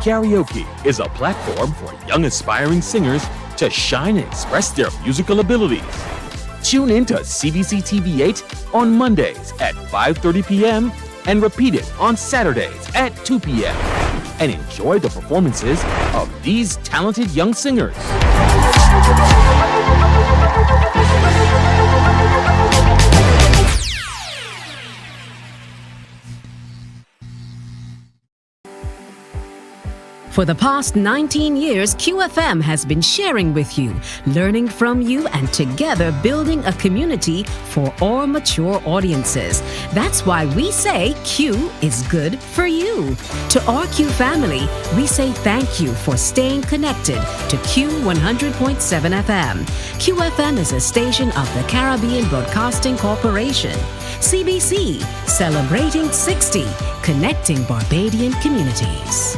Karaoke is a platform for young aspiring singers to shine and express their musical abilities. Tune in to CBC TV8 on Mondays at 5:30 p.m. and repeat it on Saturdays at 2 p.m. and enjoy the performances of these talented young singers. For the past 19 years, QFM has been sharing with you, learning from you, and together building a community for all mature audiences. That's why we say Q is good for you. To our Q family, we say thank you for staying connected to Q 100.7 FM. QFM is a station of the Caribbean Broadcasting Corporation. CBC, celebrating 60, connecting Barbadian communities.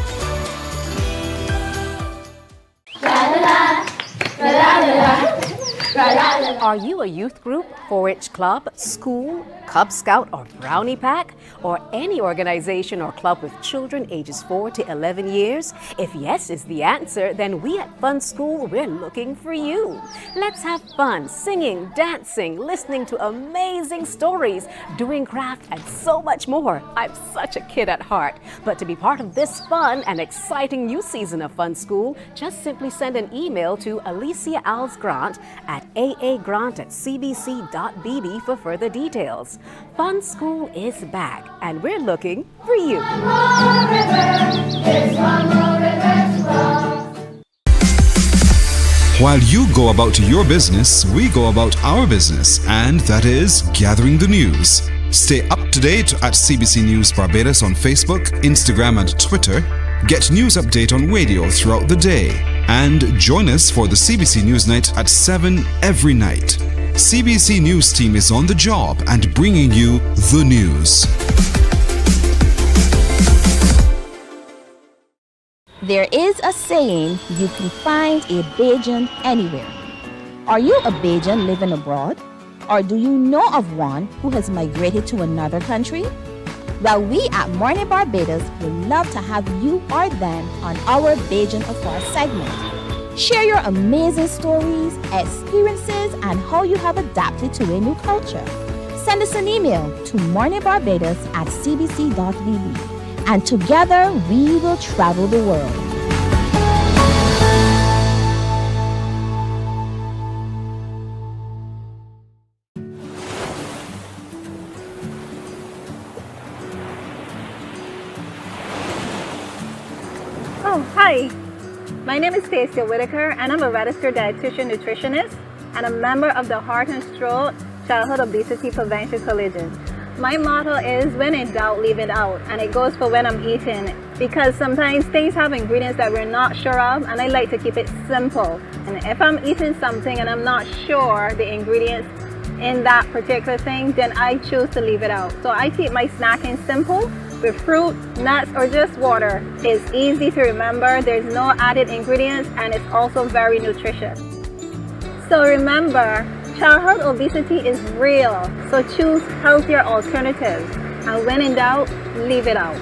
Are you a youth group, 4-H club, school, Cub Scout or Brownie Pack, or any organization or club with children ages 4 to 11 years? If yes is the answer, then we at Fun School, we're looking for you. Let's have fun singing, dancing, listening to amazing stories, doing craft, and so much more. I'm such a kid at heart. But to be part of this fun and exciting new season of Fun School, just simply send an email to Alicia Alves Grant at aa.grant@cbc.bb for further details. Fun School is back, and we're looking for you. While you go about your business, we go about our business, and that is gathering the news. Stay up to date at CBC News Barbados on Facebook, Instagram, and Twitter. Get news update on radio throughout the day. And join us for the CBC News Night at 7 every night. CBC News team is on the job and bringing you the news. There is a saying, you can find a Bajan anywhere. Are you a Bajan living abroad? Or do you know of one who has migrated to another country? Well, we at Mornin Barbados would love to have you or them on our Bajan Affair segment. Share your amazing stories, experiences, and how you have adapted to a new culture. Send us an email to morninbarbados@cbc.bb, and together we will travel the world. Oh, hi. My name is Stacia Whitaker, and I'm a registered dietitian nutritionist and a member of the Heart and Stroke Childhood Obesity Prevention Coalition. My motto is, when in doubt, leave it out, and it goes for when I'm eating, because sometimes things have ingredients that we're not sure of, and I like to keep it simple. And if I'm eating something and I'm not sure the ingredients in that particular thing, then I choose to leave it out. So I keep my snacking simple with fruit, nuts, or just water. It's easy to remember, there's no added ingredients, and it's also very nutritious. So remember, childhood obesity is real, so choose healthier alternatives. And when in doubt, leave it out.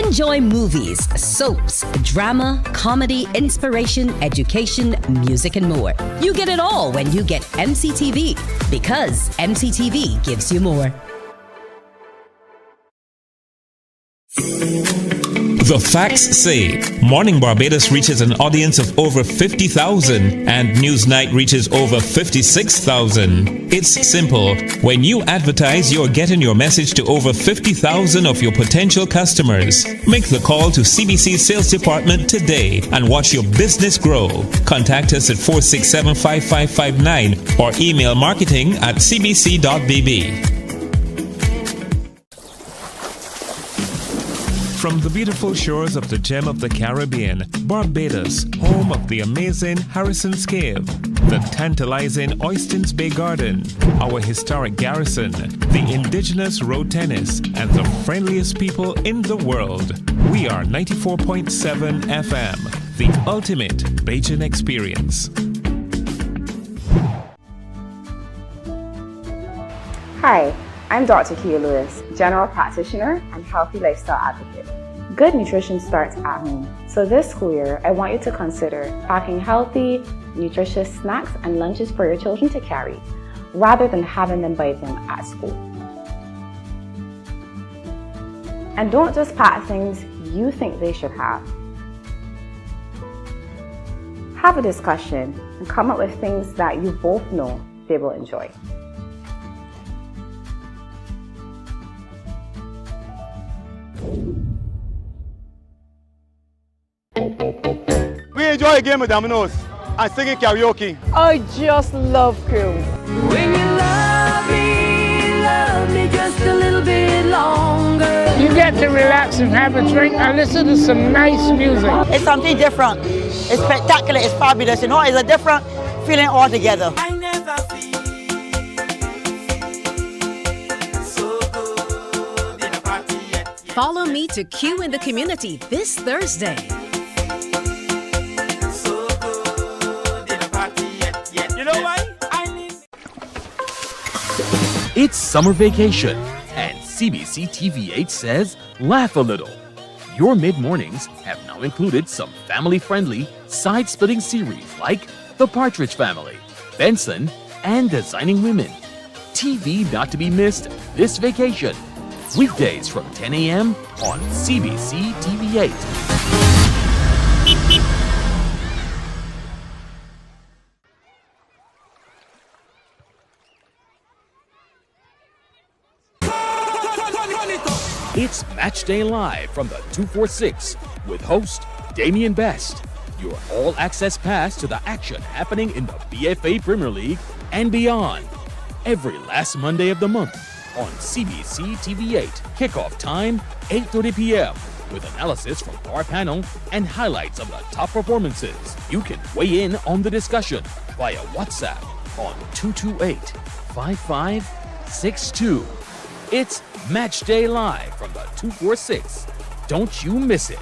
Enjoy movies, soaps, drama, comedy, inspiration, education, music, and more. You get it all when you get MCTV, because MCTV gives you more. The facts say Morning Barbados reaches an audience of over 50,000 and Newsnight reaches over 56,000. It's simple. When you advertise, you're getting your message to over 50,000 of your potential customers. Make the call to CBC Sales Department today and watch your business grow. Contact us at 467-5559 or email marketing@cbc.bb. From the beautiful shores of the gem of the Caribbean, Barbados, home of the amazing Harrison's Cave, the tantalizing Oystins Bay Garden, our historic garrison, the indigenous road tennis, and the friendliest people in the world. We are 94.7 FM, the ultimate Bajan experience. Hi, I'm Dr. Kia Lewis, General Practitioner and Healthy Lifestyle Advocate. Good nutrition starts at home. So this school year, I want you to consider packing healthy, nutritious snacks and lunches for your children to carry, rather than having them buy them at school. And don't just pack things you think they should have. Have a discussion and come up with things that you both know they will enjoy. We enjoy a game of dominoes and singing karaoke. I just love cruise. When you love me just a little bit longer. You get to relax and have a drink and listen to some nice music. It's something different. It's spectacular. It's fabulous. You know, it's a different feeling altogether. I never feel so good in a party yet. Follow me to Q in the Community this Thursday. So good in a party yet. You know why? It's summer vacation, and CBC TV8 says laugh a little. Your mid-mornings have now included some family-friendly, side-splitting series like The Partridge Family, Benson, and Designing Women. TV not to be missed this vacation. Weekdays from 10 a.m. on CBC TV8. It's Match Day Live from the 246 with host Damian Best. Your all-access pass to the action happening in the BFA Premier League and beyond. Every last Monday of the month on CBC TV8. Kickoff time, 8:30 p.m. with analysis from our panel and highlights of the top performances. You can weigh in on the discussion via WhatsApp on 228-5562. It's Match Day Live from the 246. Don't you miss it.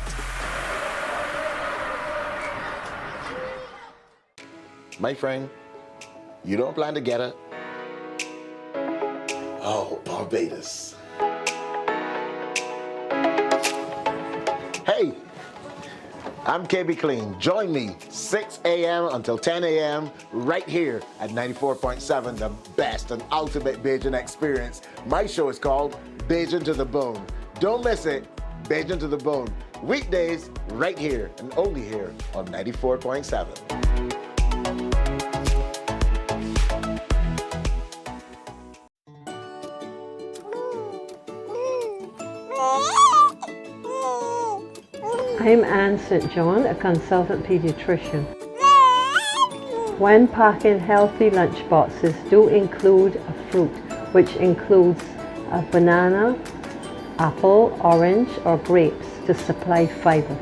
My friend, you don't plan to get it? Oh, Barbados. Hey, I'm KB Clean. Join me 6 a.m. until 10 a.m. right here at 94.7, the best and ultimate Bajan experience. My show is called Bajan to the Bone. Don't miss it, Bajan to the Bone. Weekdays right here and only here on 94.7. I'm Anne St. John, a consultant pediatrician. When packing healthy lunch boxes, do include a fruit, which includes a banana, apple, orange, or grapes to supply fiber.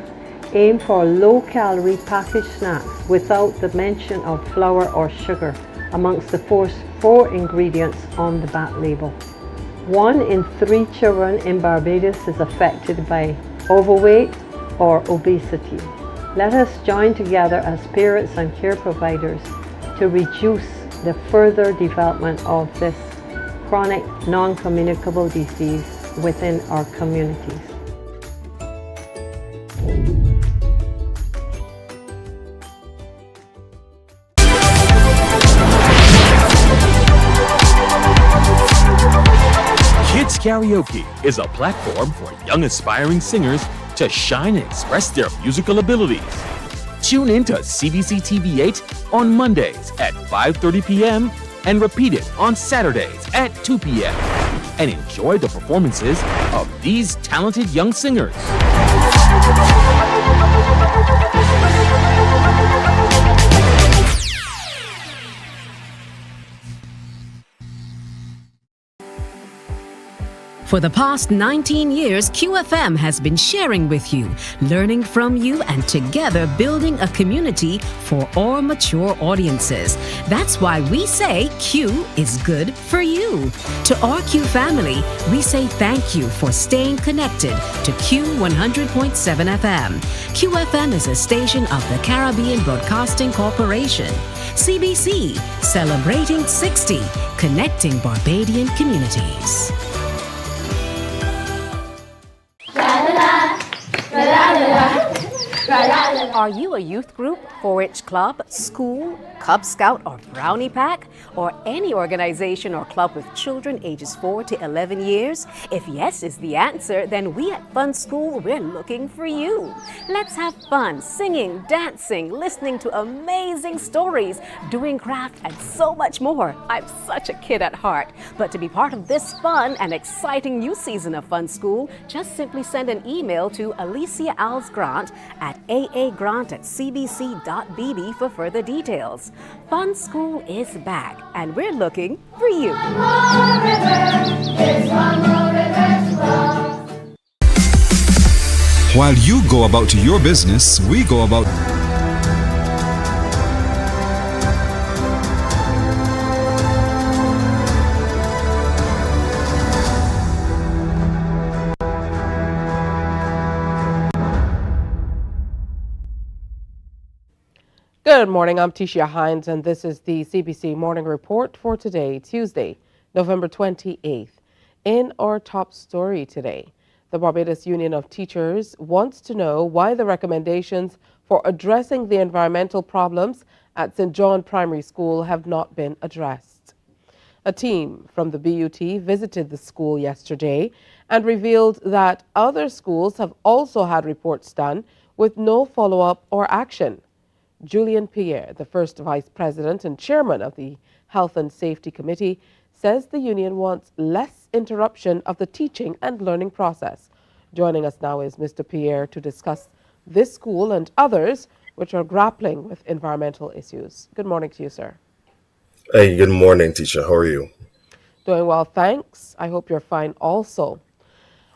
Aim for low-calorie packaged snacks without the mention of flour or sugar amongst the four ingredients on the back label. 1 in 3 children in Barbados is affected by overweight or obesity. Let us join together as parents and care providers to reduce the further development of this chronic non-communicable disease within our communities. Kids Karaoke is a platform for young aspiring singers to shine and express their musical abilities. Tune in to CBC TV8 on Mondays at 5:30 p.m. and repeat it on Saturdays at 2 p.m. and enjoy the performances of these talented young singers. For the past 19 years, QFM has been sharing with you, learning from you, and together building a community for all mature audiences. That's why we say Q is good for you. To our Q family, we say thank you for staying connected to Q 100.7 FM. QFM is a station of the Caribbean Broadcasting Corporation. CBC, Celebrating 60, connecting Barbadian communities. Are you a youth group, 4-H club, school, Cub Scout or Brownie Pack, or any organization or club with children ages 4 to 11 years? If yes is the answer, then we at Fun School, we're looking for you. Let's have fun singing, dancing, listening to amazing stories, doing craft, and so much more. I'm such a kid at heart. But to be part of this fun and exciting new season of Fun School, just simply send an email to Alicia Alves Grant at aagrant@cbc.bb for further details. Fun School is back, and we're looking for you. While you go about your business, we go about. Good morning, I'm Tisha Hines, and this is the CBC Morning Report for today, Tuesday, November 28th. In our top story today, the Barbados Union of Teachers wants to know why the recommendations for addressing the environmental problems at St. John Primary School have not been addressed. A team from the BUT visited the school yesterday and revealed that other schools have also had reports done with no follow-up or action. Julian Pierre, the first Vice President and Chairman of the Health and Safety Committee, says the union wants less interruption of the teaching and learning process. Joining us now is Mr. Pierre to discuss this school and others which are grappling with environmental issues. Good morning to you, sir. Hey, good morning, teacher. How are you? Doing well, thanks. I hope you're fine also.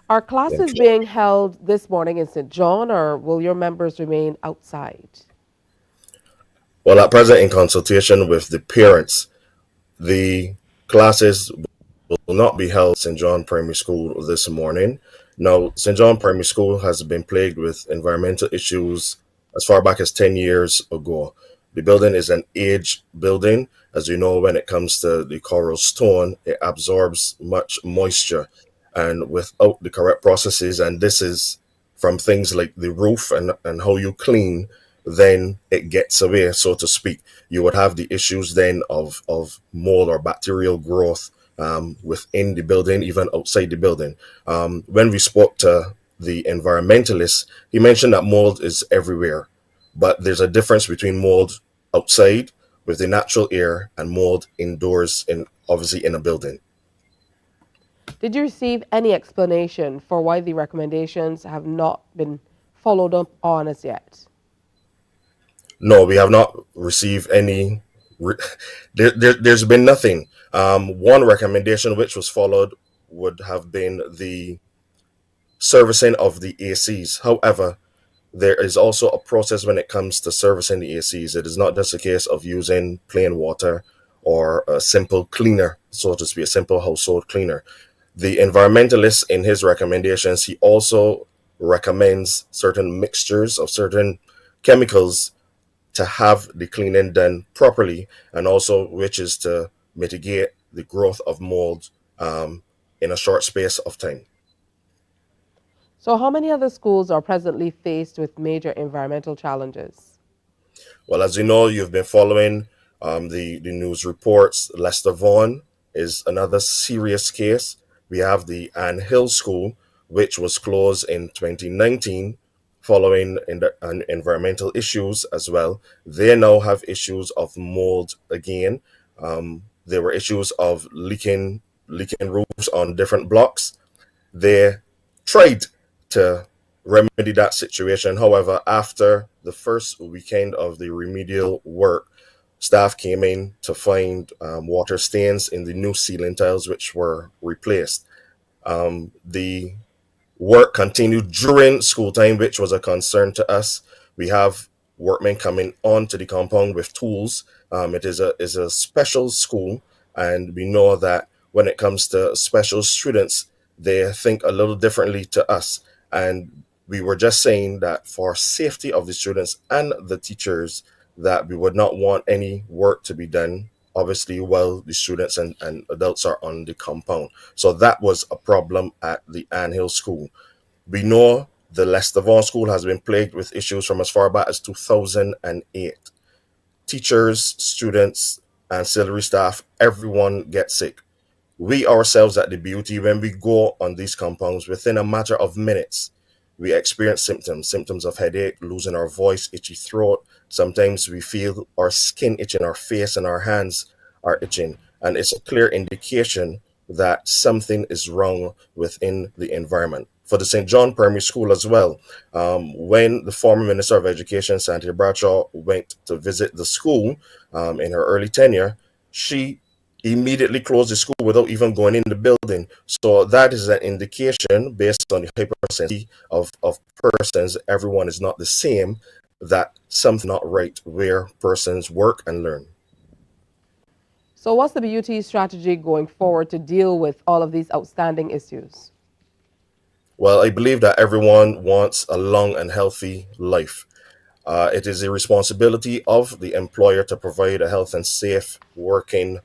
Are classes being held this morning in St. John, or will your members remain outside? Well, at present, in consultation with the parents, the classes will not be held at St. John Primary School this morning. Now, St. John Primary School has been plagued with environmental issues as far back as 10 years ago. The building is an aged building. As you know, when it comes to the coral stone, it absorbs much moisture. And without the correct processes, and this is from things like the roof and how you clean, then it gets away, so to speak. You would have the issues then of mold or bacterial growth within the building, even outside the building. When we spoke to the environmentalist, he mentioned that mold is everywhere, but there's a difference between mold outside with the natural air and mold indoors, obviously in a building. Did you receive any explanation for why the recommendations have not been followed up on as yet? No, we have not received any. There's been nothing. One recommendation which was followed would have been the servicing of the ACs. However, there is also a process when it comes to servicing the ACs. It is not just a case of using plain water or a simple cleaner, so to speak, a simple household cleaner. The environmentalist, in his recommendations, he also recommends certain mixtures of certain chemicals to have the cleaning done properly, and also which is to mitigate the growth of mold in a short space of time. So how many other schools are presently faced with major environmental challenges? Well, as you know, you've been following the news reports. Lester Vaughan is another serious case. We have the Ann Hill School, which was closed in 2019 following environmental issues as well. They now have issues of mold again. There were issues of leaking roofs on different blocks. They tried to remedy that situation. However, after the first weekend of the remedial work, staff came in to find water stains in the new ceiling tiles, which were replaced. The work continued during school time, which was a concern to us. We have workmen coming onto the compound with tools. It is a special school, and we know that when it comes to special students, they think a little differently to us. And we were just saying that for safety of the students and the teachers, that we would not want any work to be done obviously, while the students and adults are on the compound. So that was a problem at the Ann Hill School. We know the Leicester Vaughan School has been plagued with issues from as far back as 2008. Teachers, students, ancillary staff, everyone gets sick. We ourselves at the BUT, when we go on these compounds, within a matter of minutes, we experience symptoms of headache, losing our voice, itchy throat. Sometimes we feel our skin itching, our face and our hands are itching. And it's a clear indication that something is wrong within the environment. For the St. John Primary School as well, when the former Minister of Education, Santee Bradshaw, went to visit the school in her early tenure, she immediately closed the school without even going in the building. So that is an indication, based on the hypersensitivity of persons, everyone is not the same, that something not right where persons work and learn. So what's the BUT strategy going forward to deal with all of these outstanding issues? Well, I believe that everyone wants a long and healthy life. It is a responsibility of the employer to provide a health and safe working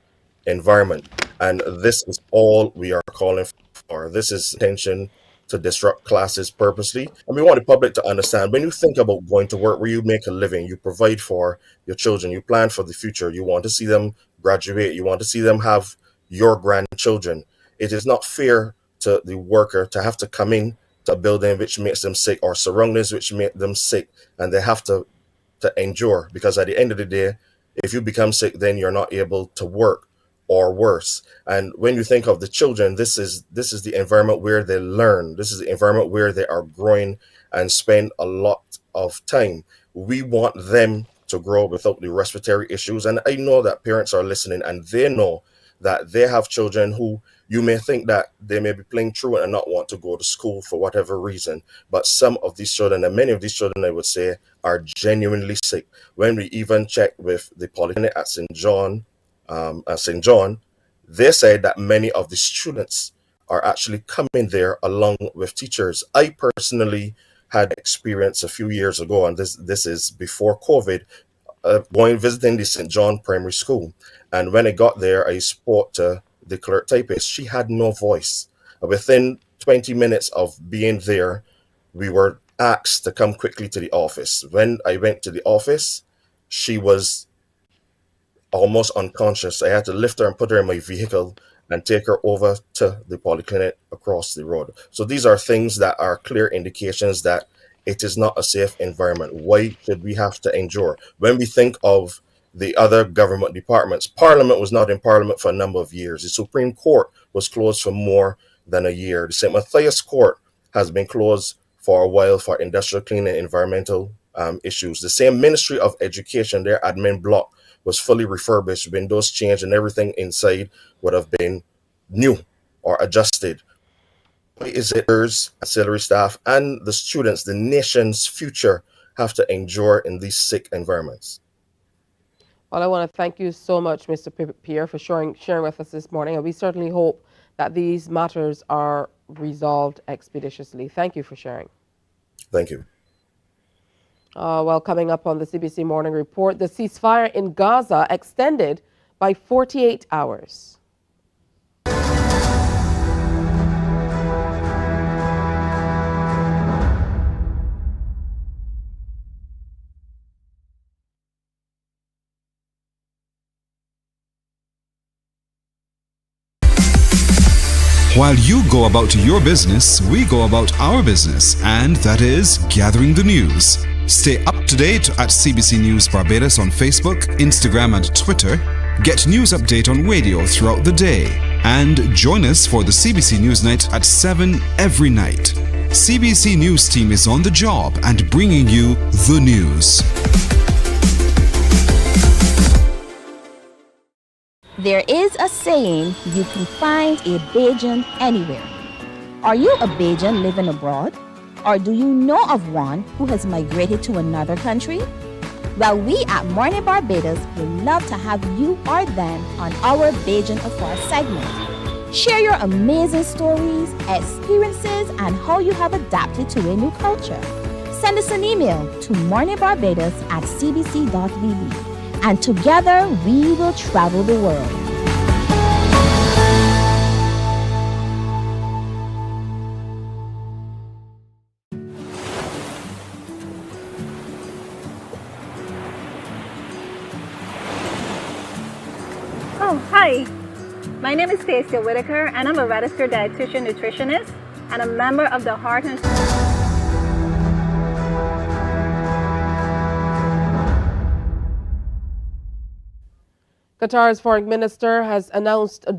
environment. And this is all we are calling for. This is intention to disrupt classes purposely. And we want the public to understand, when you think about going to work where you make a living, you provide for your children, you plan for the future, you want to see them graduate, you want to see them have your grandchildren. It is not fair to the worker to have to come in to a building which makes them sick, or surroundings which make them sick, and they have to endure, because at the end of the day, if you become sick, then you're not able to work, or worse. And when you think of the children, this is the environment where they learn. This is the environment where they are growing and spend a lot of time. We want them to grow without the respiratory issues. And I know that parents are listening, and they know that they have children who you may think that they may be playing truant and not want to go to school for whatever reason. But some of these children, and many of these children, I would say, are genuinely sick. When we even check with the polyclinic at St. John, they said that many of the students are actually coming there along with teachers. I personally had experience a few years ago, and this is before COVID, visiting the St. John Primary School. And when I got there, I spoke to the clerk typist. She had no voice. Within 20 minutes of being there, we were asked to come quickly to the office. When I went to the office, she was almost unconscious. I had to lift her and put her in my vehicle and take her over to the polyclinic across the road. So these are things that are clear indications that it is not a safe environment. Why should we have to endure? When we think of the other government departments, Parliament was not in Parliament for a number of years. The Supreme Court was closed for more than a year. The St. Matthias Court has been closed for a while for industrial cleaning and environmental issues. The same Ministry of Education, their admin block was fully refurbished, windows changed, and everything inside would have been new or adjusted. Is it ancillary staff and the students, the nation's future, have to endure in these sick environments? Well, I want to thank you so much, Mr. Pierre, for sharing with us this morning. And we certainly hope that these matters are resolved expeditiously. Thank you for sharing. Thank you. Well, coming up on the CBC Morning Report, the ceasefire in Gaza extended by 48 hours. While you go about your business, we go about our business, and that is gathering the news. Stay up to date at CBC News Barbados on Facebook, Instagram, and Twitter. Get news update on radio throughout the day. And join us for the CBC News Night at 7 every night. CBC News team is on the job and bringing you the news. There is a saying, you can find a Bajan anywhere. Are you a Bajan living abroad? Or do you know of one who has migrated to another country? Well, we at Mornin Barbados would love to have you or them on our Bajan Affair segment. Share your amazing stories, experiences, and how you have adapted to a new culture. Send us an email to morninbarbados@cbc.vb. and together we will travel the world. Oh, hi. My name is Stacia Whitaker, and I'm a registered dietitian nutritionist and a member of the Heart and Qatar's foreign minister has announced that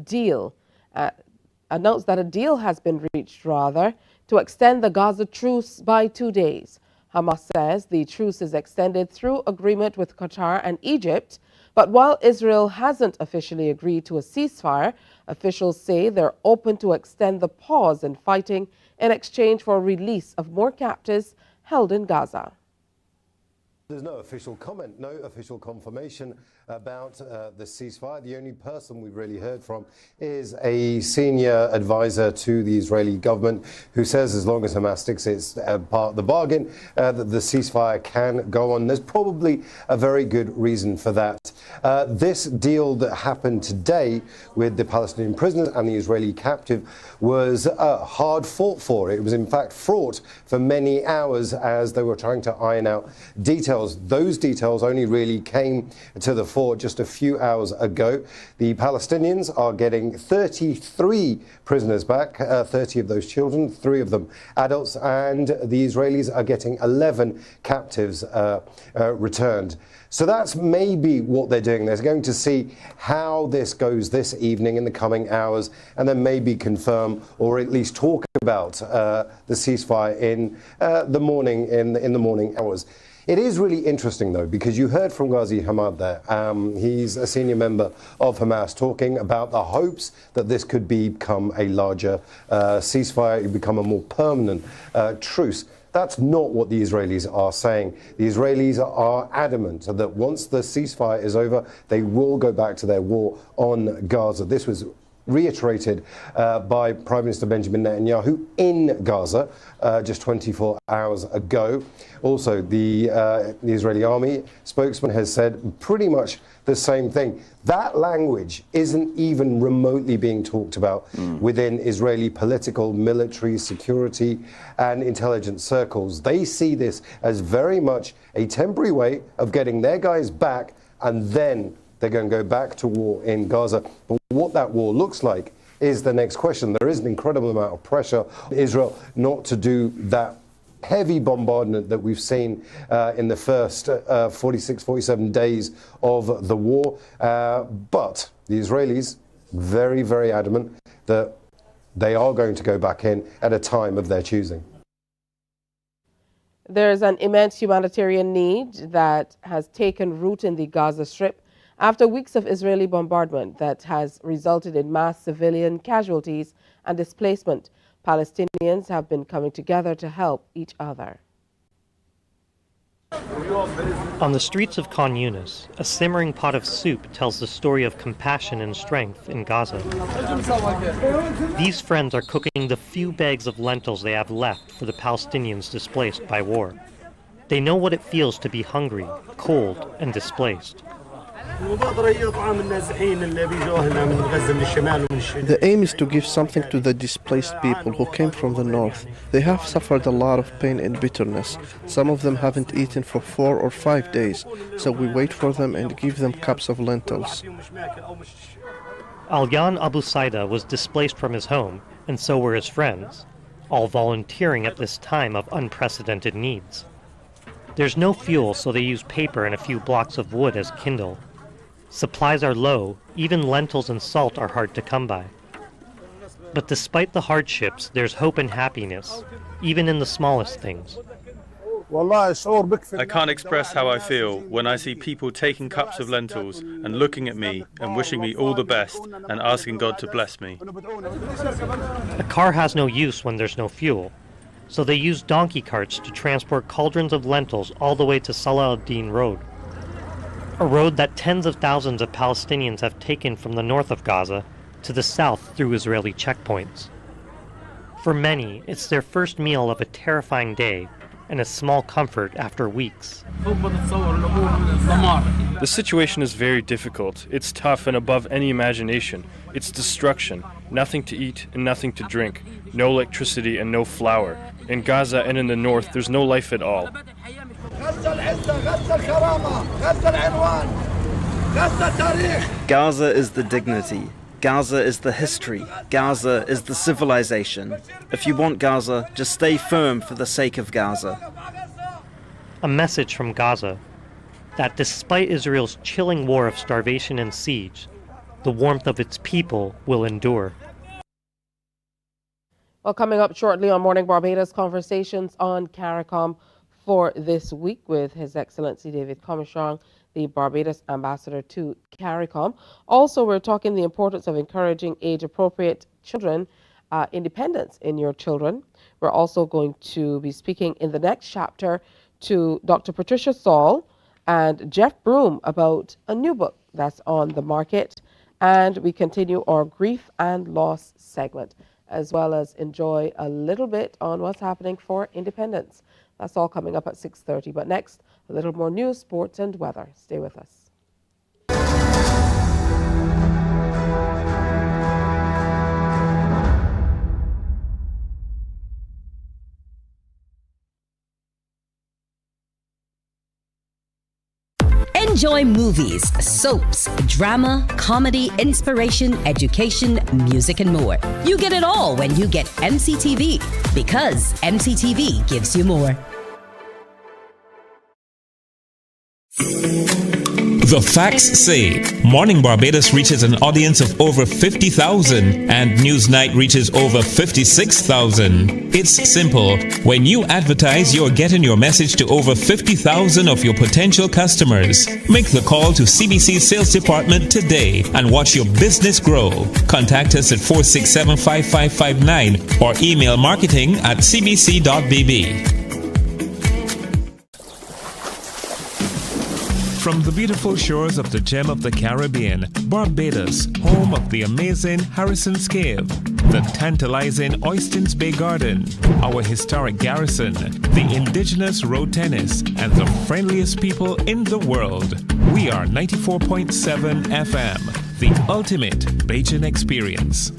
a deal has been reached, to extend the Gaza truce by 2 days. Hamas says the truce is extended through agreement with Qatar and Egypt, but while Israel hasn't officially agreed to a ceasefire, officials say they're open to extend the pause in fighting in exchange for release of more captives held in Gaza. There's no official comment, no official confirmation about the ceasefire. The only person we've really heard from is a senior advisor to the Israeli government who says as long as Hamas sticks its part of the bargain, that the ceasefire can go on. There's probably a very good reason for that. This deal that happened today with the Palestinian prisoners and the Israeli captive was hard fought for. It was in fact fraught for many hours as they were trying to iron out details. Those details only really came to the fore just a few hours ago. The Palestinians are getting 33 prisoners back, 30 of those children, 3 of them adults, and the Israelis are getting 11 captives returned. So that's maybe what they're doing. They're going to see how this goes this evening in the coming hours, and then maybe confirm or at least talk about the ceasefire in the morning, in the morning hours. It is really interesting, though, because you heard from Ghazi Hamad there. He's a senior member of Hamas talking about the hopes that this could become a larger ceasefire, become a more permanent truce. That's not what the Israelis are saying. The Israelis are adamant that once the ceasefire is over, they will go back to their war on Gaza. This was reiterated by Prime Minister Benjamin Netanyahu in Gaza just 24 hours ago. Also, the Israeli army spokesman has said pretty much the same thing. That language isn't even remotely being talked about within Israeli political, military, security and intelligence circles. They see this as very much a temporary way of getting their guys back, and then they're going to go back to war in Gaza. But what that war looks like is the next question. There is an incredible amount of pressure on Israel not to do that heavy bombardment that we've seen in the first 46, 47 days of the war. But the Israelis, very, very adamant that they are going to go back in at a time of their choosing. There's an immense humanitarian need that has taken root in the Gaza Strip after weeks of Israeli bombardment that has resulted in mass civilian casualties and displacement. Palestinians have been coming together to help each other. On the streets of Khan Yunis, a simmering pot of soup tells the story of compassion and strength in Gaza. These friends are cooking the few bags of lentils they have left for the Palestinians displaced by war. They know what it feels to be hungry, cold, and displaced. The aim is to give something to the displaced people who came from the north. They have suffered a lot of pain and bitterness. Some of them haven't eaten for 4 or 5 days, so we wait for them and give them cups of lentils. Alyan Abu Saida was displaced from his home, and so were his friends, all volunteering at this time of unprecedented needs. There's no fuel, so they use paper and a few blocks of wood as kindle. Supplies are low, even lentils and salt are hard to come by. But despite the hardships, there's hope and happiness, even in the smallest things. I can't express how I feel when I see people taking cups of lentils and looking at me and wishing me all the best and asking God to bless me. A car has no use when there's no fuel, so they use donkey carts to transport cauldrons of lentils all the way to Salah ad-Din Road, a road that tens of thousands of Palestinians have taken from the north of Gaza to the south through Israeli checkpoints. For many, it's their first meal of a terrifying day and a small comfort after weeks. The situation is very difficult. It's tough and above any imagination. It's destruction. Nothing to eat and nothing to drink. No electricity and no flour. In Gaza and in the north, there's no life at all. Gaza is the dignity. Gaza is the history. Gaza is the civilization. If you want Gaza, just stay firm for the sake of Gaza. A message from Gaza that despite Israel's chilling war of starvation and siege, the warmth of its people will endure. Well, coming up shortly on Morning Barbados, conversations on CARICOM for this week with His Excellency David Comishong, the Barbados Ambassador to CARICOM. Also, we're talking the importance of encouraging age-appropriate children, independence in your children. We're also going to be speaking in the next chapter to Dr. Patricia Saul and Jeff Broom about a new book that's on the market. And we continue our grief and loss segment, as well as enjoy a little bit on what's happening for independence. That's all coming up at 6:30. But next, a little more news, sports, and weather. Stay with us. Enjoy movies, soaps, drama, comedy, inspiration, education, music, and more. You get it all when you get MCTV, because MCTV gives you more. The facts say Morning Barbados reaches an audience of over 50,000 and Newsnight reaches over 56,000. It's simple. When you advertise, you're getting your message to over 50,000 of your potential customers. Make the call to CBC Sales Department today and watch your business grow. Contact us at 467-5559 or email marketing@cbc.bb. From the beautiful shores of the gem of the Caribbean, Barbados, home of the amazing Harrison's Cave, the tantalizing Oystins Bay Garden, our historic garrison, the indigenous road tennis, and the friendliest people in the world. We are 94.7 FM, the ultimate Bajan experience.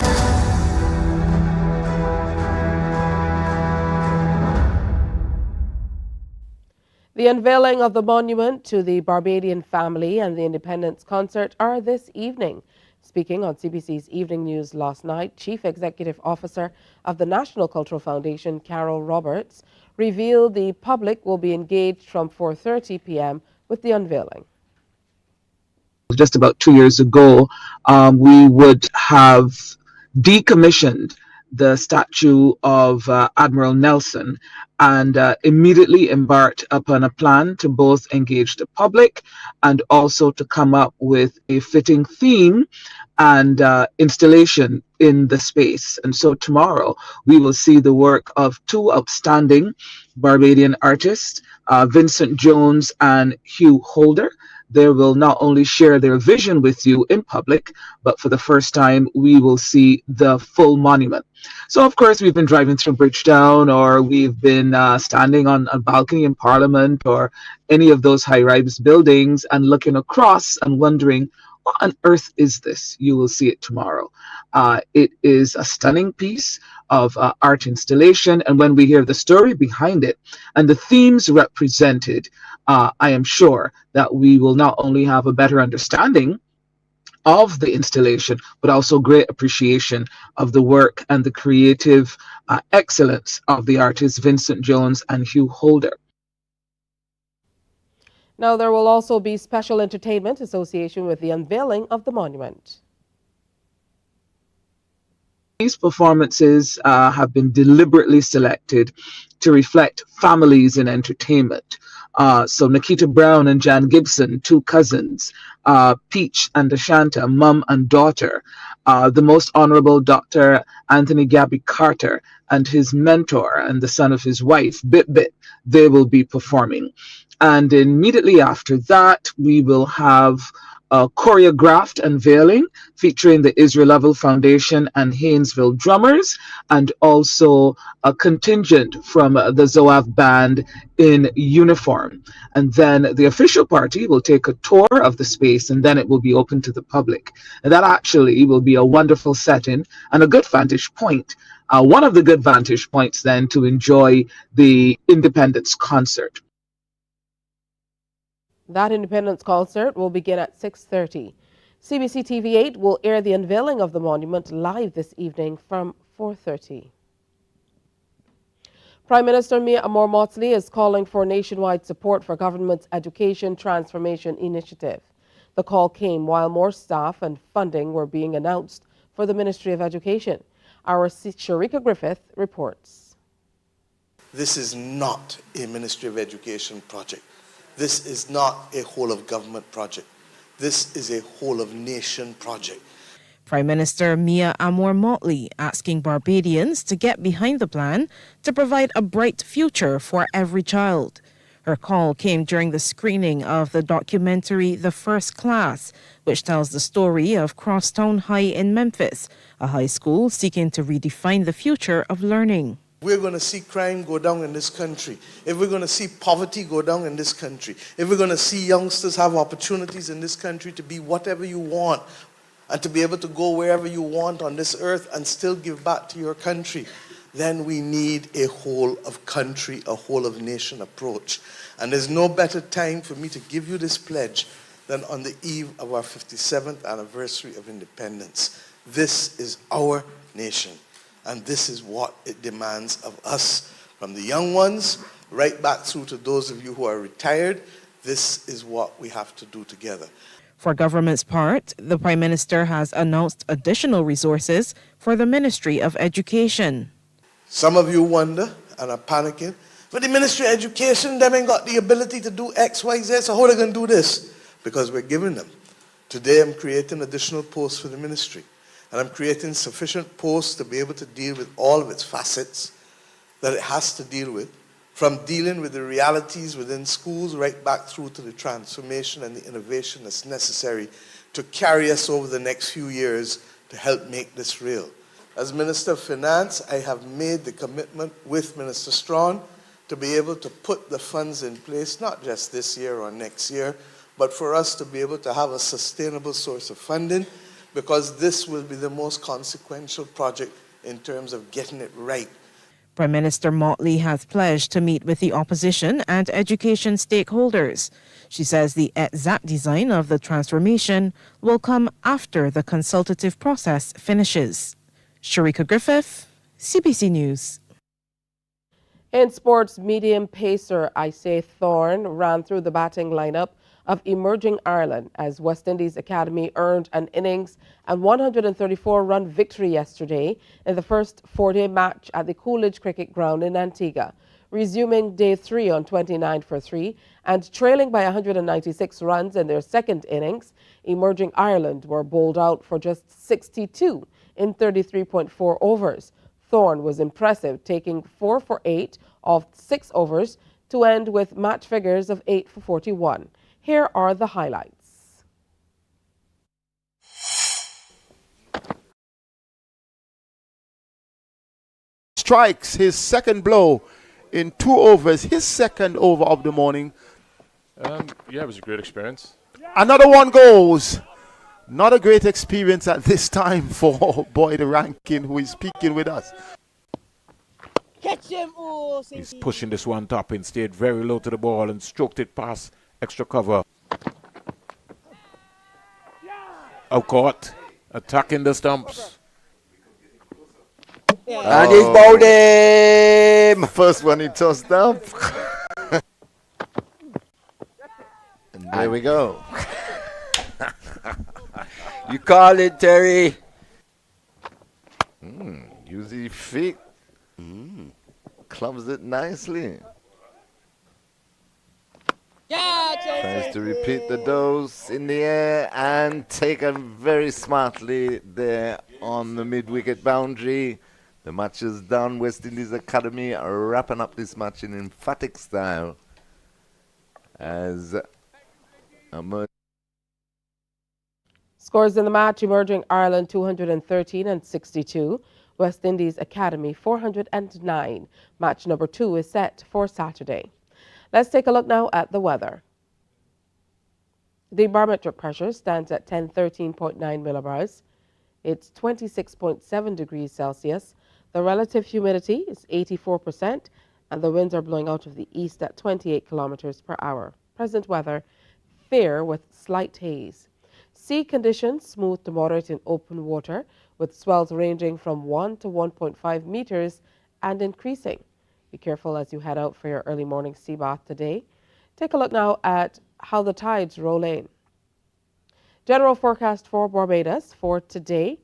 The unveiling of the monument to the Barbadian family and the Independence Concert are this evening. Speaking on CBC's Evening News last night, Chief Executive Officer of the National Cultural Foundation, Carol Roberts, revealed the public will be engaged from 4:30 p.m. with the unveiling. Just about 2 years ago, we would have decommissioned the statue of Admiral Nelson and immediately embarked upon a plan to both engage the public and also to come up with a fitting theme and installation in the space. And so tomorrow we will see the work of two outstanding Barbadian artists, Vincent Jones and Hugh Holder. They will not only share their vision with you in public, but for the first time, we will see the full monument. So, of course, we've been driving through Bridgetown, or we've been standing on a balcony in Parliament, or any of those high-rise buildings and looking across and wondering, what on earth is this? You will see it tomorrow. It is a stunning piece of art installation, and when we hear the story behind it and the themes represented, I am sure that we will not only have a better understanding of the installation, but also great appreciation of the work and the creative excellence of the artists Vincent Jones and Hugh Holder. Now, there will also be special entertainment association with the unveiling of the monument. These performances have been deliberately selected to reflect families in entertainment. So Nikita Brown and Jan Gibson, two cousins, Peach and Ashanta, mum and daughter, the Most Honorable Dr. Anthony Gabby Carter and his mentor and the son of his wife, Bit Bit, they will be performing. And immediately after that, we will have choreographed unveiling featuring the Israel Level Foundation and Haynesville Drummers, and also a contingent from the Zoav Band in uniform. And then the official party will take a tour of the space, and then it will be open to the public. And that actually will be a wonderful setting and a good vantage point. One of the good vantage points then to enjoy the Independence concert. That Independence concert will begin at 6:30. CBC TV8 will air the unveiling of the monument live this evening from 4:30. Prime Minister Mia Amor-Mottley is calling for nationwide support for government's education transformation initiative. The call came while more staff and funding were being announced for the Ministry of Education. Our Sharika Griffith reports. This is not a Ministry of Education project. This is not a whole-of-government project. This is a whole-of-nation project. Prime Minister Mia Amor-Mottley asking Barbadians to get behind the plan to provide a bright future for every child. Her call came during the screening of the documentary The First Class, which tells the story of Crosstown High in Memphis, a high school seeking to redefine the future of learning. We're going to see crime go down in this country, if we're going to see poverty go down in this country, if we're going to see youngsters have opportunities in this country to be whatever you want and to be able to go wherever you want on this earth and still give back to your country, then we need a whole of country, a whole of nation approach. And there's no better time for me to give you this pledge than on the eve of our 57th anniversary of independence. This is our nation. And this is what it demands of us, from the young ones right back through to those of you who are retired. This is what we have to do together. For government's part, the Prime Minister has announced additional resources for the Ministry of Education. Some of you wonder and are panicking, but the Ministry of Education, them ain't got the ability to do X, Y, Z, so how are they going to do this? Because we're giving them. Today I'm creating additional posts for the ministry. And I'm creating sufficient posts to be able to deal with all of its facets that it has to deal with, from dealing with the realities within schools right back through to the transformation and the innovation that's necessary to carry us over the next few years to help make this real. As Minister of Finance, I have made the commitment with Minister Strawn to be able to put the funds in place, not just this year or next year, but for us to be able to have a sustainable source of funding, because this will be the most consequential project in terms of getting it right. Prime Minister Mottley has pledged to meet with the opposition and education stakeholders. She says the exact design of the transformation will come after the consultative process finishes. Sharika Griffith, CBC News. In sports, medium pacer Isaiah Thorne ran through the batting lineup of Emerging Ireland as West Indies Academy earned an innings and 134-run victory yesterday in the first four-day match at the Coolidge Cricket Ground in Antigua, resuming day 3 on 29 for 3 and trailing by 196 runs in their second innings. Emerging Ireland were bowled out for just 62 in 33.4 overs. Thorne was impressive, taking 4 for 8 of 6 overs to end with match figures of 8 for 41. Here are the highlights. Strikes his second blow in 2 overs, his second over of the morning. Yeah, it was a great experience. Another one goes. Not a great experience at this time for Boyd Rankin, who is speaking with us. Catch him! Oh, he's pushing this one top and stayed very low to the ball and stroked it past extra cover. Out caught, attacking the stumps. And he's bowled him! First one he tossed up. And there we go. You call it, Terry. Use his feet. Clubs it nicely. Tries to repeat the dose in the air and taken very smartly there on the mid-wicket boundary. The match is done. West Indies Academy are wrapping up this match in emphatic style as Scores in the match: emerging Ireland 213 and 62. West Indies Academy 409. Match number 2 is set for Saturday. Let's take a look now at the weather. The barometric pressure stands at 1013.9 millibars. It's 26.7 degrees Celsius. The relative humidity is 84%, and the winds are blowing out of the east at 28 kilometers per hour. Present weather: fair with slight haze. Sea conditions: smooth to moderate in open water, with swells ranging from 1 to 1.5 meters and increasing. Be careful as you head out for your early morning sea bath today. Take a look now at how the tides roll in. General forecast for Barbados for today.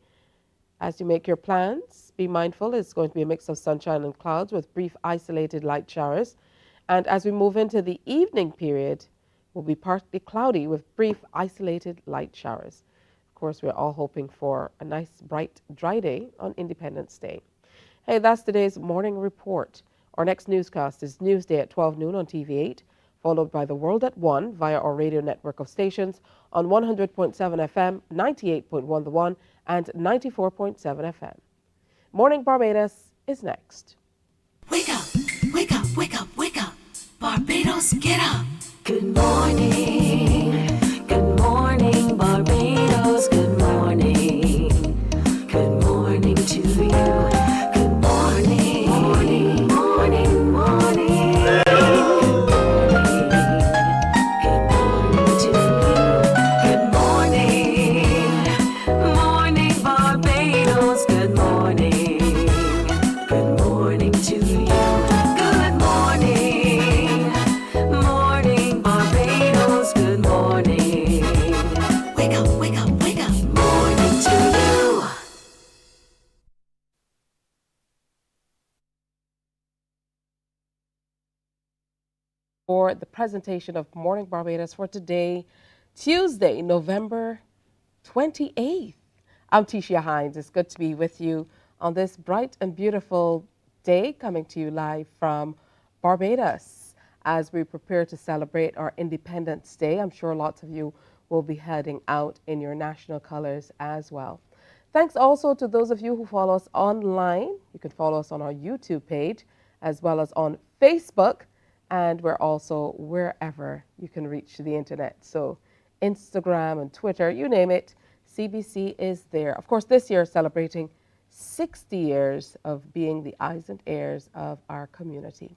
As you make your plans, be mindful it's going to be a mix of sunshine and clouds with brief isolated light showers. And as we move into the evening period, will be partly cloudy with brief isolated light showers. Of course, we're all hoping for a nice, bright, dry day on Independence Day. Hey, that's today's morning report. Our next newscast is Newsday at 12 noon on TV8, followed by The World at 1 via our radio network of stations on 100.7 FM, 98.1 The One, and 94.7 FM. Morning Barbados is next. Wake up, wake up, wake up, wake up. Barbados, get up. Good morning. Good morning, Barbados. Good morning. Good morning to you. Good morning. Morning, morning, morning. Good morning to you. Good morning. Morning, Barbados. Good morning. Good morning to you. Good morning. Morning, Barbados. Good morning. Wake up, wake up, wake up. Morning to you. For the presentation of Morning Barbados for today, Tuesday, November 28th. I'm Tisha Hines. It's good to be with you on this bright and beautiful day, coming to you live from Barbados as we prepare to celebrate our Independence Day. I'm sure lots of you will be heading out in your national colors as well. Thanks also to those of you who follow us online. You can follow us on our YouTube page as well as on Facebook, and we're also wherever you can reach the internet. So Instagram and Twitter, you name it, CBC is there. Of course, this year celebrating 60 years of being the eyes and ears of our community.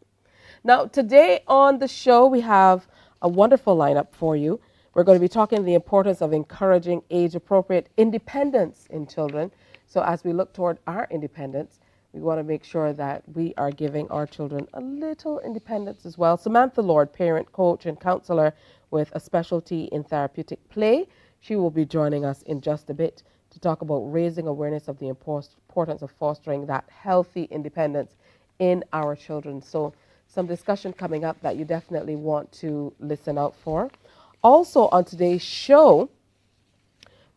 Now, today on the show, we have a wonderful lineup for you. We're going to be talking the importance of encouraging age-appropriate independence in children. So as we look toward our independence, we want to make sure that we are giving our children a little independence as well. Samantha Lord, parent, coach, and counselor with a specialty in therapeutic play. She will be joining us in just a bit to talk about raising awareness of the importance of fostering that healthy independence in our children. So some discussion coming up that you definitely want to listen out for. Also on today's show,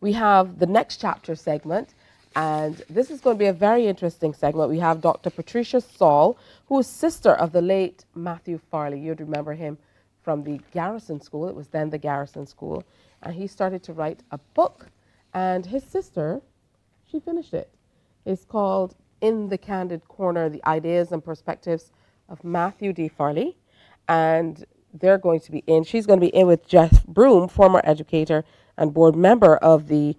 we have the next chapter segment, and this is going to be a very interesting segment. We have Dr. Patricia Saul, who is sister of the late Matthew Farley. You'd remember him from the Garrison School. It was then the Garrison School. And he started to write a book, and his sister, she finished it. It's called In the Candid Corner, The Ideas and Perspectives of Matthew D. Farley. And they're going to be in, she's going to be in with Jeff Broom, former educator and board member of the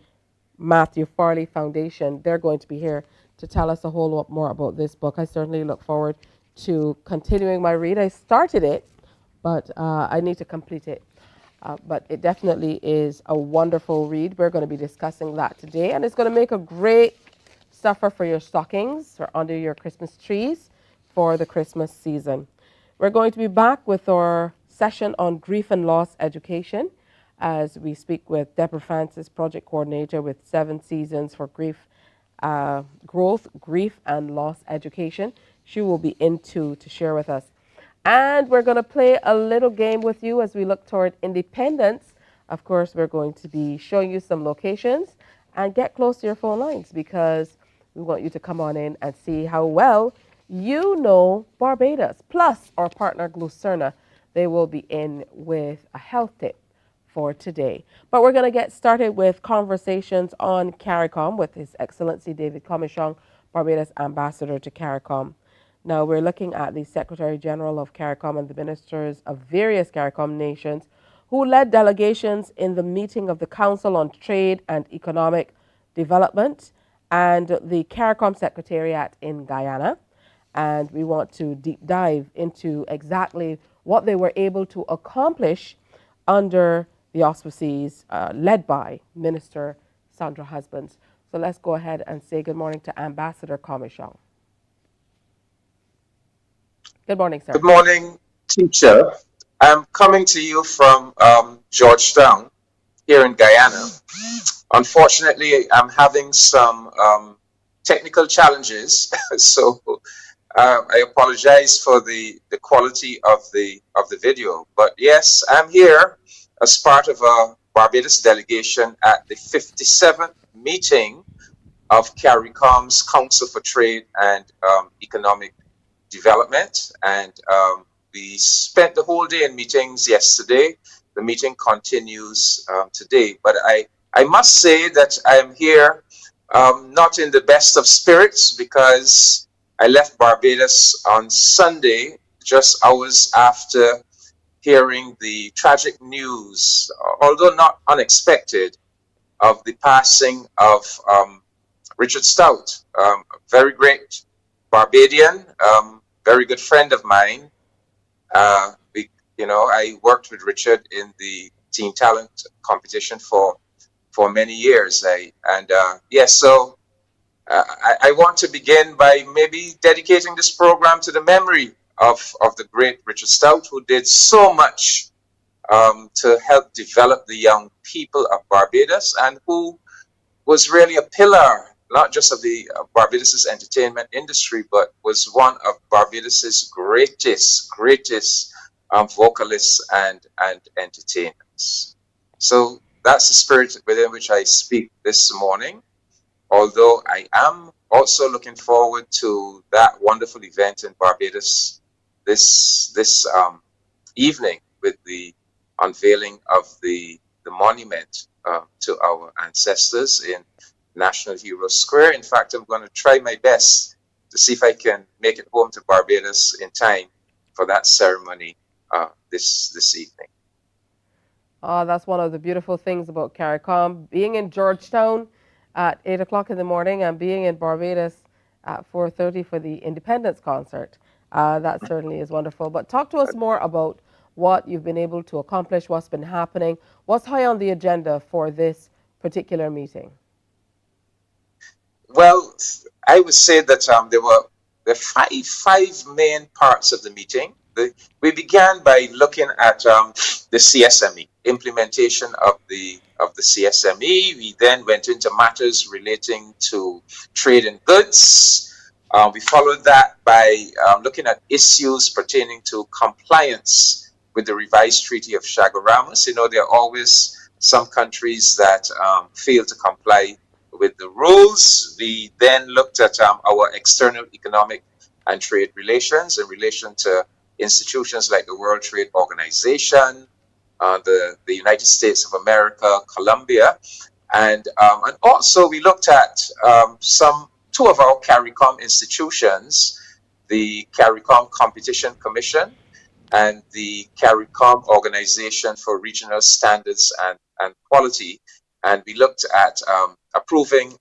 Matthew Farley Foundation. They're going to be here to tell us a whole lot more about this book. I certainly look forward to continuing my read. I started it, but I need to complete it. But it definitely is a wonderful read. We're going to be discussing that today, and it's going to make a great stuffer for your stockings or under your Christmas trees for the Christmas season. We're going to be back with our session on grief and loss education as we speak with Deborah Francis, project coordinator with 7 Seasons for Grief, Growth, Grief and Loss Education. She will be in to share with us. And we're going to play a little game with you as we look toward independence. Of course, we're going to be showing you some locations, and get close to your phone lines because we want you to come on in and see how well you know Barbados. Plus, our partner Glucerna, they will be in with a health tip for today. But we're going to get started with conversations on CARICOM with His Excellency David Commichong, Barbados Ambassador to CARICOM. Now, we're looking at the Secretary General of CARICOM and the ministers of various CARICOM nations who led delegations in the meeting of the Council on Trade and Economic Development and the CARICOM Secretariat in Guyana. And we want to deep dive into exactly what they were able to accomplish under the auspices led by Minister Sandra Husbands. So let's go ahead and say good morning to Ambassador Commichong. Good morning, sir. Good morning, teacher. I'm coming to you from Georgetown here in Guyana. Unfortunately, I'm having some technical challenges, so I apologize for the quality of the video. But yes, I'm here as part of a Barbados delegation at the 57th meeting of CARICOM's Council for Trade and Economic Development, and we spent the whole day in meetings yesterday. The meeting continues today, but I must say that I'm here not in the best of spirits because I left Barbados on Sunday, just hours after hearing the tragic news, although not unexpected, of the passing of Richard Stoute, a very great Barbadian, very good friend of mine. I worked with Richard in the Teen Talent competition for many years. So I want to begin by maybe dedicating this program to the memory of the great Richard Stoute, who did so much to help develop the young people of Barbados, and who was really a pillar, not just of the Barbados' entertainment industry, but was one of Barbados' greatest vocalists and entertainers. So that's the spirit within which I speak this morning, although I am also looking forward to that wonderful event in Barbados this evening with the unveiling of the monument to our ancestors in National Hero Square. In fact, I'm going to try my best to see if I can make it home to Barbados in time for that ceremony this evening. That's one of the beautiful things about CARICOM, being in Georgetown at 8 o'clock in the morning and being in Barbados at 4:30 for the Independence concert. That certainly is wonderful. But talk to us more about what you've been able to accomplish, what's been happening, what's high on the agenda for this particular meeting. Well, I would say that there were five main parts of the meeting. We began by looking at the CSME, implementation of the CSME. We then went into matters relating to trade in goods. We followed that by looking at issues pertaining to compliance with the revised Treaty of Chaguaramas. There are always some countries that fail to comply with the rules. We then looked at our external economic and trade relations in relation to institutions like the World Trade Organization, the United States of America, Colombia, and also we looked at two of our CARICOM institutions, the CARICOM Competition Commission and the CARICOM Organization for Regional Standards and Quality, and we looked at approving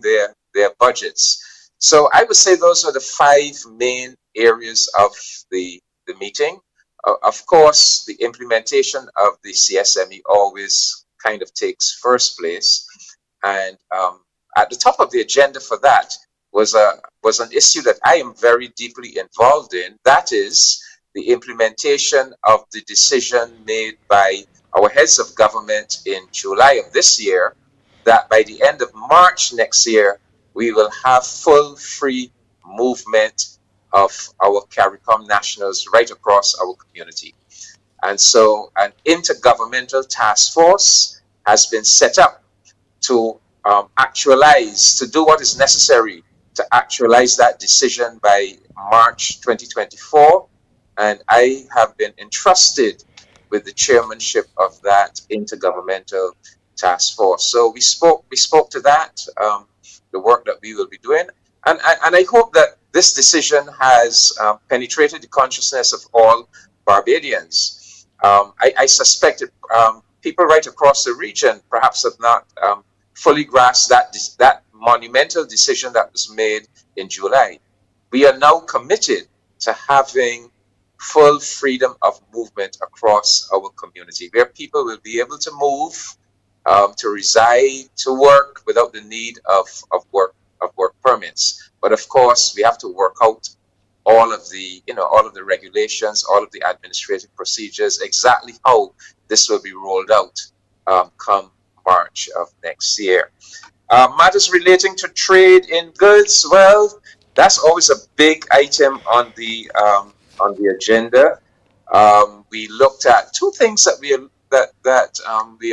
their budgets. So I would say those are the five main areas of the meeting. Of course, the implementation of the CSME always kind of takes first place, and at the top of the agenda for that was an issue that I am very deeply involved in. That is the implementation of the decision made by our heads of government in July of this year, that by the end of March next year, we will have full free movement of our CARICOM nationals right across our community. And so an intergovernmental task force has been set up to do what is necessary to actualize that decision by March 2024. And I have been entrusted with the chairmanship of that intergovernmental task force. So we spoke to that, the work that we will be doing, and I hope that this decision has penetrated the consciousness of all Barbadians. I suspect people right across the region perhaps have not fully grasped that monumental decision that was made in July. We are now committed to having full freedom of movement across our community, where people will be able to move, to reside, to work without the need of work permits. But of course, we have to work out all of the regulations, all of the administrative procedures, exactly how this will be rolled out come March of next year. Matters relating to trade in goods, well, that's always a big item on the agenda. We looked at two things that we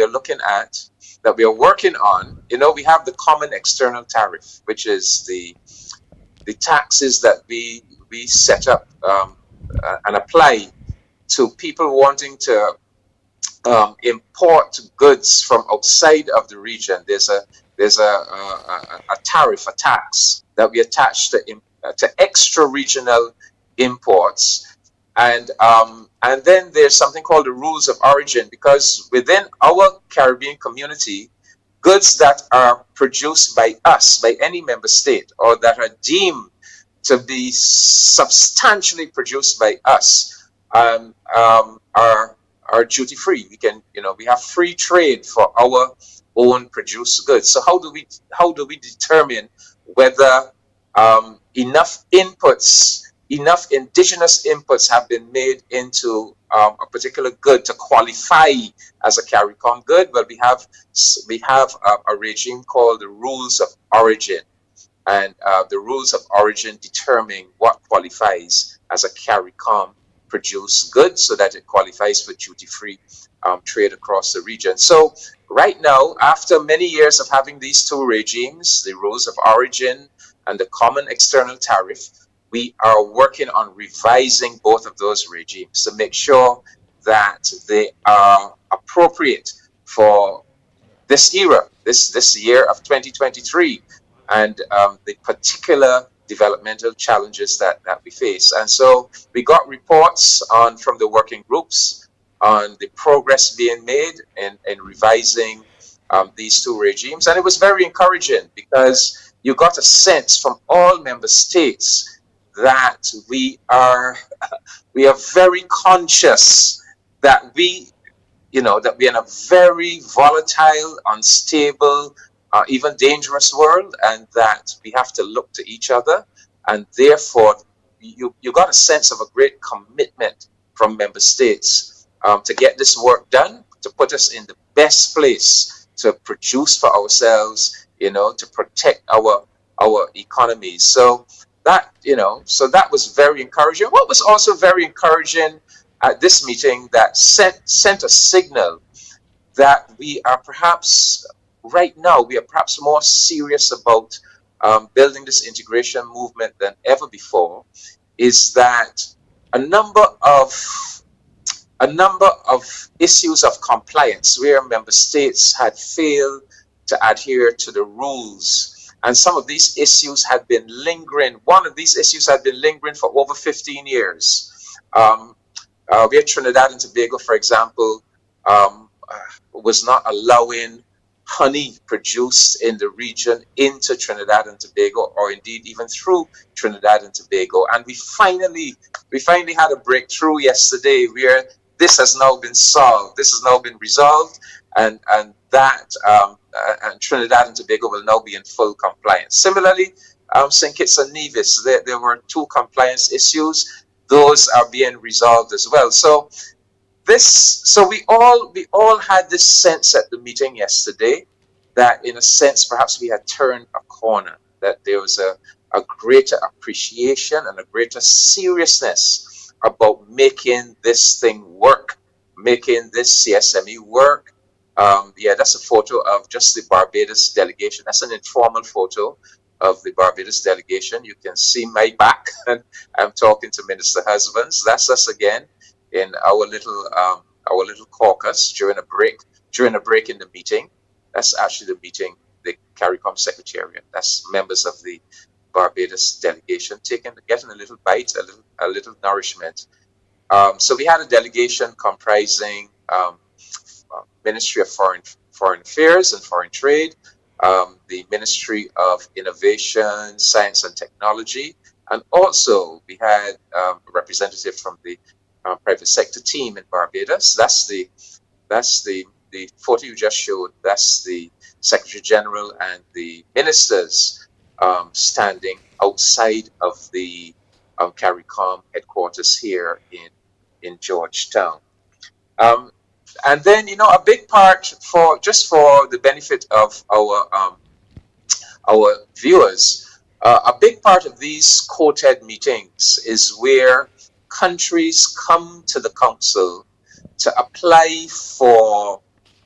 are looking at, that we are working on. We have the common external tariff, which is the taxes that we set up and apply to people wanting to import goods from outside of the region. There's a tariff, a tax that we attach to extra regional imports, and then there's something called the rules of origin, because within our Caribbean community, goods that are produced by us, by any member state, or that are deemed to be substantially produced by us, are duty free. We have free trade for our own produced goods. So how do we determine whether enough indigenous inputs have been made into a particular good to qualify as a CARICOM good? Well, we have a regime called the rules of origin, and the rules of origin determine what qualifies as a CARICOM produced good, so that it qualifies for duty-free trade across the region. So right now, after many years of having these two regimes, the rules of origin and the common external tariff, we are working on revising both of those regimes to make sure that they are appropriate for this era, this year of 2023, and the particular developmental challenges that we face. And so we got reports from the working groups on the progress being made in revising these two regimes. And it was very encouraging, because you got a sense from all member states that we are very conscious that we're in a very volatile, unstable, even dangerous world, and that we have to look to each other. And therefore, you got a sense of a great commitment from member states to get this work done, to put us in the best place to produce for ourselves, to protect our economies. So that was very encouraging. What was also very encouraging at this meeting, that sent a signal that we are perhaps right now, we are perhaps more serious about building this integration movement than ever before, is that a number of issues of compliance where member states had failed to adhere to the rules, and some of these issues had been lingering. One of these issues had been lingering for over 15 years. Where Trinidad and Tobago, for example, was not allowing honey produced in the region into Trinidad and Tobago, or indeed even through Trinidad and Tobago. And we finally had a breakthrough yesterday where this has now been solved. This has now been resolved, and Trinidad and Tobago will now be in full compliance. Similarly, St. Kitts and Nevis, there were two compliance issues. Those are being resolved as well. So we all had this sense at the meeting yesterday that, in a sense, perhaps we had turned a corner, that there was a greater appreciation and a greater seriousness about making this thing work, making this CSME work. That's a photo of just the Barbados delegation. That's an informal photo of the Barbados delegation. You can see my back, and I'm talking to Minister Husbands. That's us again in our our little caucus during a break in the meeting. That's actually the meeting, the CARICOM Secretariat. That's members of the Barbados delegation getting a little bite, a little nourishment. So we had a delegation comprising Ministry of Foreign Affairs and Foreign Trade, the Ministry of Innovation, Science and Technology, and also we had a representative from the private sector team in Barbados. That's the photo you just showed. That's the Secretary General and the ministers standing outside of the CARICOM headquarters here in Georgetown. And then, a big part for the benefit of our viewers, a big part of these Quartet meetings is where countries come to the council to apply for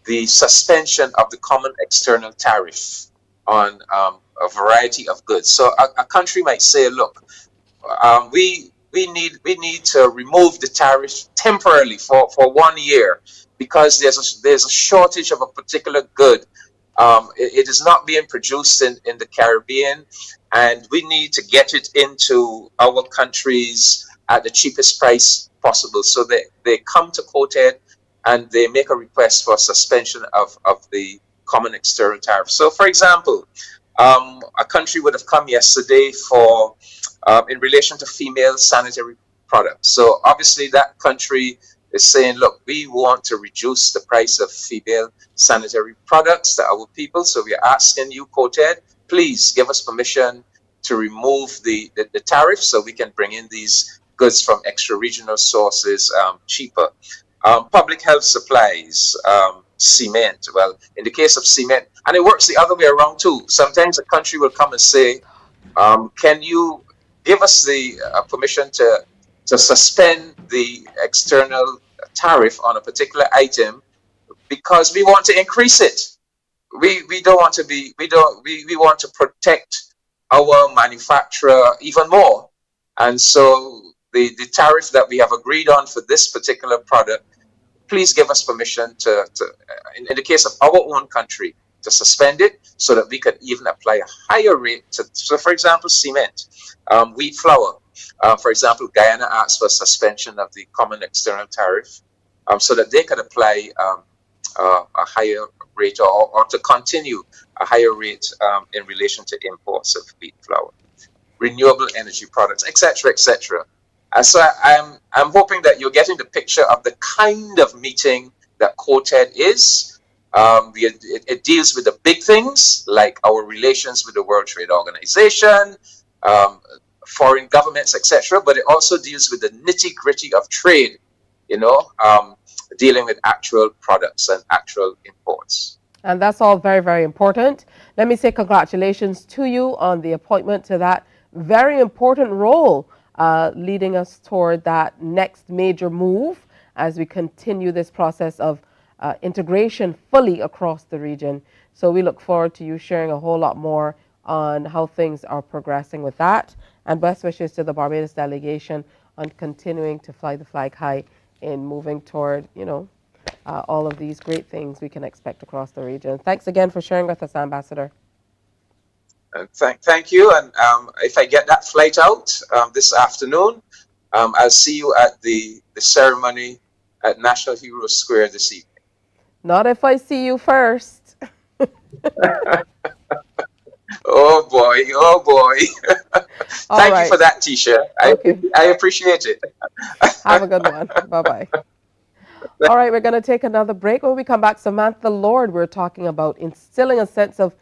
the suspension of the common external tariff on a variety of goods. So a country might say, look, we need to remove the tariff temporarily for 1 year because there's a shortage of a particular good. It is not being produced in the Caribbean, and we need to get it into our countries at the cheapest price possible. So they come to Quartet and they make a request for suspension of the common external tariff. So, for example, a country would have come yesterday for in relation to female sanitary products. So obviously that country is saying, look, we want to reduce the price of female sanitary products to our people. So we are asking you, Quartet, please give us permission to remove the tariff so we can bring in these goods from extra-regional sources cheaper. Public health supplies, cement. Well, in the case of cement, and it works the other way around too. Sometimes a country will come and say, can you give us the permission to suspend the external tariff on a particular item because we want to increase it. We don't want to be, we want to protect our manufacturer even more. And so the tariff that we have agreed on for this particular product, please give us permission to in the case of our own country, to suspend it so that we could even apply a higher rate to, so for example, cement, wheat flour. For example, Guyana asked for suspension of the common external tariff so that they could apply a higher rate or to continue a higher rate in relation to imports of wheat flour, renewable energy products, etc., etc. So I'm hoping that you're getting the picture of the kind of meeting that Quartet is. It deals with the big things like our relations with the World Trade Organization, foreign governments, etc. But it also deals with the nitty-gritty of trade, dealing with actual products and actual imports. And that's all very, very important. Let me say congratulations to you on the appointment to that very important role, leading us toward that next major move as we continue this process of integration fully across the region. So we look forward to you sharing a whole lot more on how things are progressing with that. And best wishes to the Barbados delegation on continuing to fly the flag high in moving toward, all of these great things we can expect across the region. Thanks again for sharing with us, Ambassador. Thank you. And if I get that flight out this afternoon, I'll see you at the ceremony at National Heroes Square this evening. Not if I see you first. Oh boy. Thank you for that, Tisha. Okay. I appreciate it. Have a good one. Bye-bye. All right, we're going to take another break. When we come back, Samantha Lord, we're talking about instilling a sense of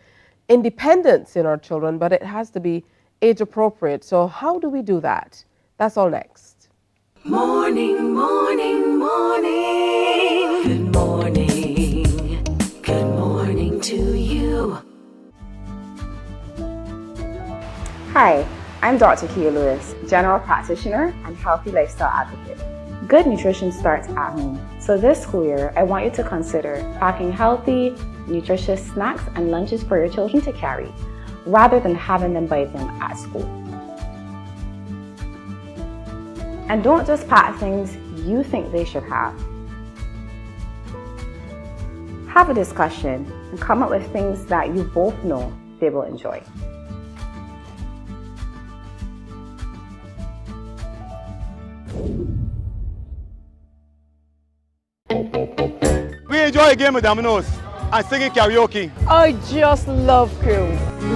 independence in our children, but it has to be age appropriate. So how do we do that? That's all next. Morning, morning, morning. Good morning. Good morning to you. Hi, I'm Dr. Kia Lewis, general practitioner and healthy lifestyle advocate. Good nutrition starts at home. So this school year, I want you to consider packing healthy, nutritious snacks and lunches for your children to carry, rather than having them buy them at school. And don't just pack things you think they should have. Have a discussion and come up with things that you both know they will enjoy. We enjoy a game of dominoes and singing karaoke. I just love crew.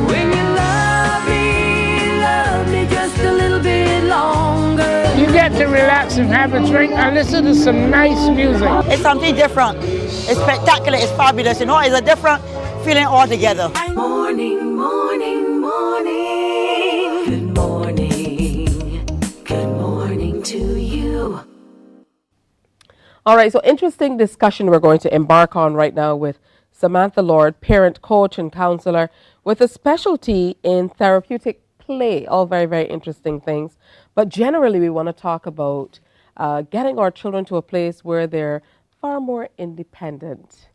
When you love me just a little bit longer. You get to relax and have a drink and listen to some nice music. It's something different. It's spectacular. It's fabulous. You know, it's a different feeling altogether. Morning, morning, morning. Good morning. Good morning to you. All right, so interesting discussion we're going to embark on right now with Samantha Lord, parent, coach, and counselor with a specialty in therapeutic play. All very, very interesting things. But generally, we want to talk about getting our children to a place where they're far more independent.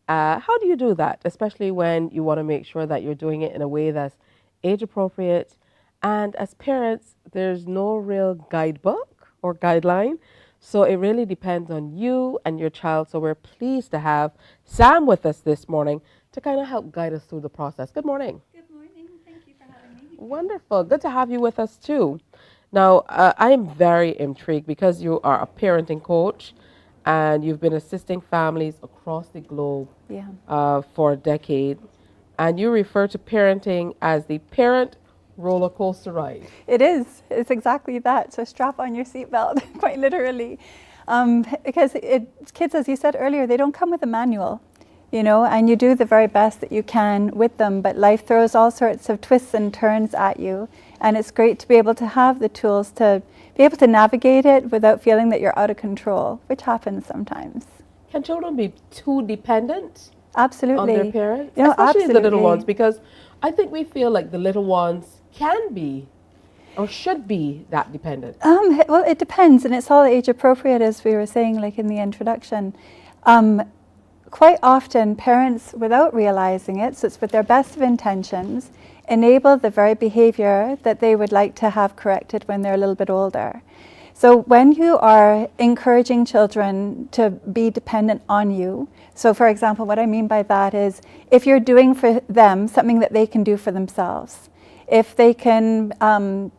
How do you do that, especially when you want to make sure that you're doing it in a way that's age appropriate? And as parents, there's no real guidebook or guideline. So it really depends on you and your child. So we're pleased to have Sam with us this morning to kind of help guide us through the process. Good morning. Good morning. Thank you for having me. Wonderful. Good to have you with us too. Now, I am very intrigued because you are a parenting coach and you've been assisting families across the globe for a decade. And you refer to parenting as the parent roller coaster ride. It is. It's exactly that. So strap on your seatbelt, quite literally. Because kids, as you said earlier, they don't come with a manual, you know, and you do the very best that you can with them, but life throws all sorts of twists and turns at you. And it's great to be able to have the tools to be able to navigate it without feeling that you're out of control, which happens sometimes. Can children be too dependent? Absolutely. On their parents? You know, especially absolutely. the little ones, because I think we feel like the little ones can be or should be that dependent. Well, it depends, and it's all age appropriate, as we were saying, like in the introduction. Quite often, parents, without realizing it, so it's with their best of intentions, enable the very behavior that they would like to have corrected when they're a little bit older. So when you are encouraging children to be dependent on you, so for example, what I mean by that is if you're doing for them something that they can do for themselves, if they can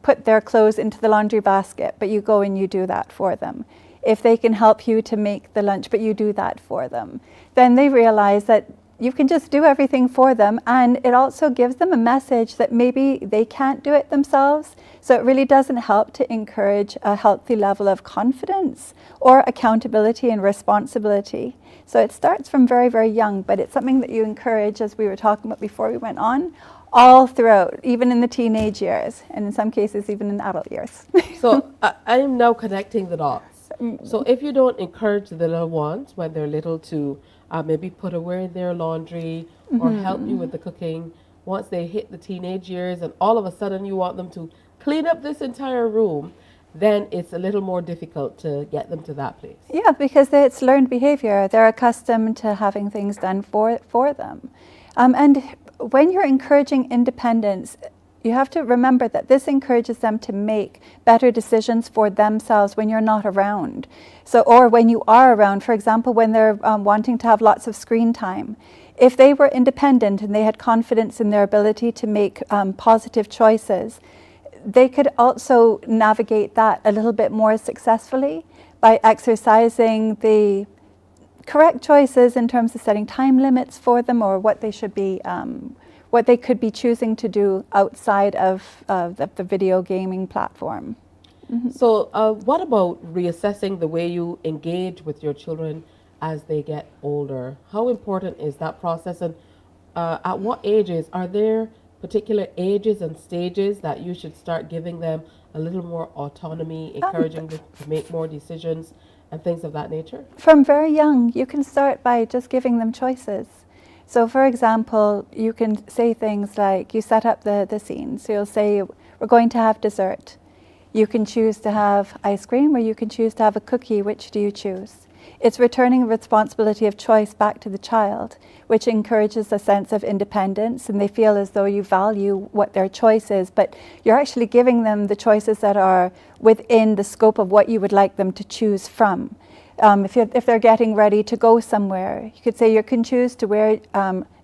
put their clothes into the laundry basket, but you go and you do that for them, if they can help you to make the lunch, but you do that for them, then they realize that you can just do everything for them, and it also gives them a message that maybe they can't do it themselves. So it really doesn't help to encourage a healthy level of confidence or accountability and responsibility. So it starts from very, very young, but it's something that you encourage, as we were talking about before we went on, all throughout, even in the teenage years, and in some cases even in adult years. So I am now connecting the dots. So if you don't encourage the little ones when they're little to maybe put away their laundry or help you with the cooking, once they hit the teenage years and all of a sudden you want them to clean up this entire room, then it's a little more difficult to get them to that place. Yeah, because it's learned behavior. They're accustomed to having things done for them. And when you're encouraging independence, you have to remember that this encourages them to make better decisions for themselves when you're not around. So, or when you are around, for example, when they're wanting to have lots of screen time. If they were independent and they had confidence in their ability to make positive choices, they could also navigate that a little bit more successfully by exercising the correct choices in terms of setting time limits for them, or what they should be, what they could be choosing to do outside of the video gaming platform. So what about reassessing the way you engage with your children as they get older? How important is that process, and at what ages? Are there particular ages and stages that you should start giving them a little more autonomy, encouraging them to make more decisions and things of that nature? From very young, you can start by just giving them choices. So for example, you can say things like, you set up the scene. So you'll say, we're going to have dessert. You can choose to have ice cream, or you can choose to have a cookie. Which do you choose? It's returning a responsibility of choice back to the child, which encourages a sense of independence, and they feel as though you value what their choice is, but you're actually giving them the choices that are within the scope of what you would like them to choose from. If they're getting ready to go somewhere, you could say you can choose to wear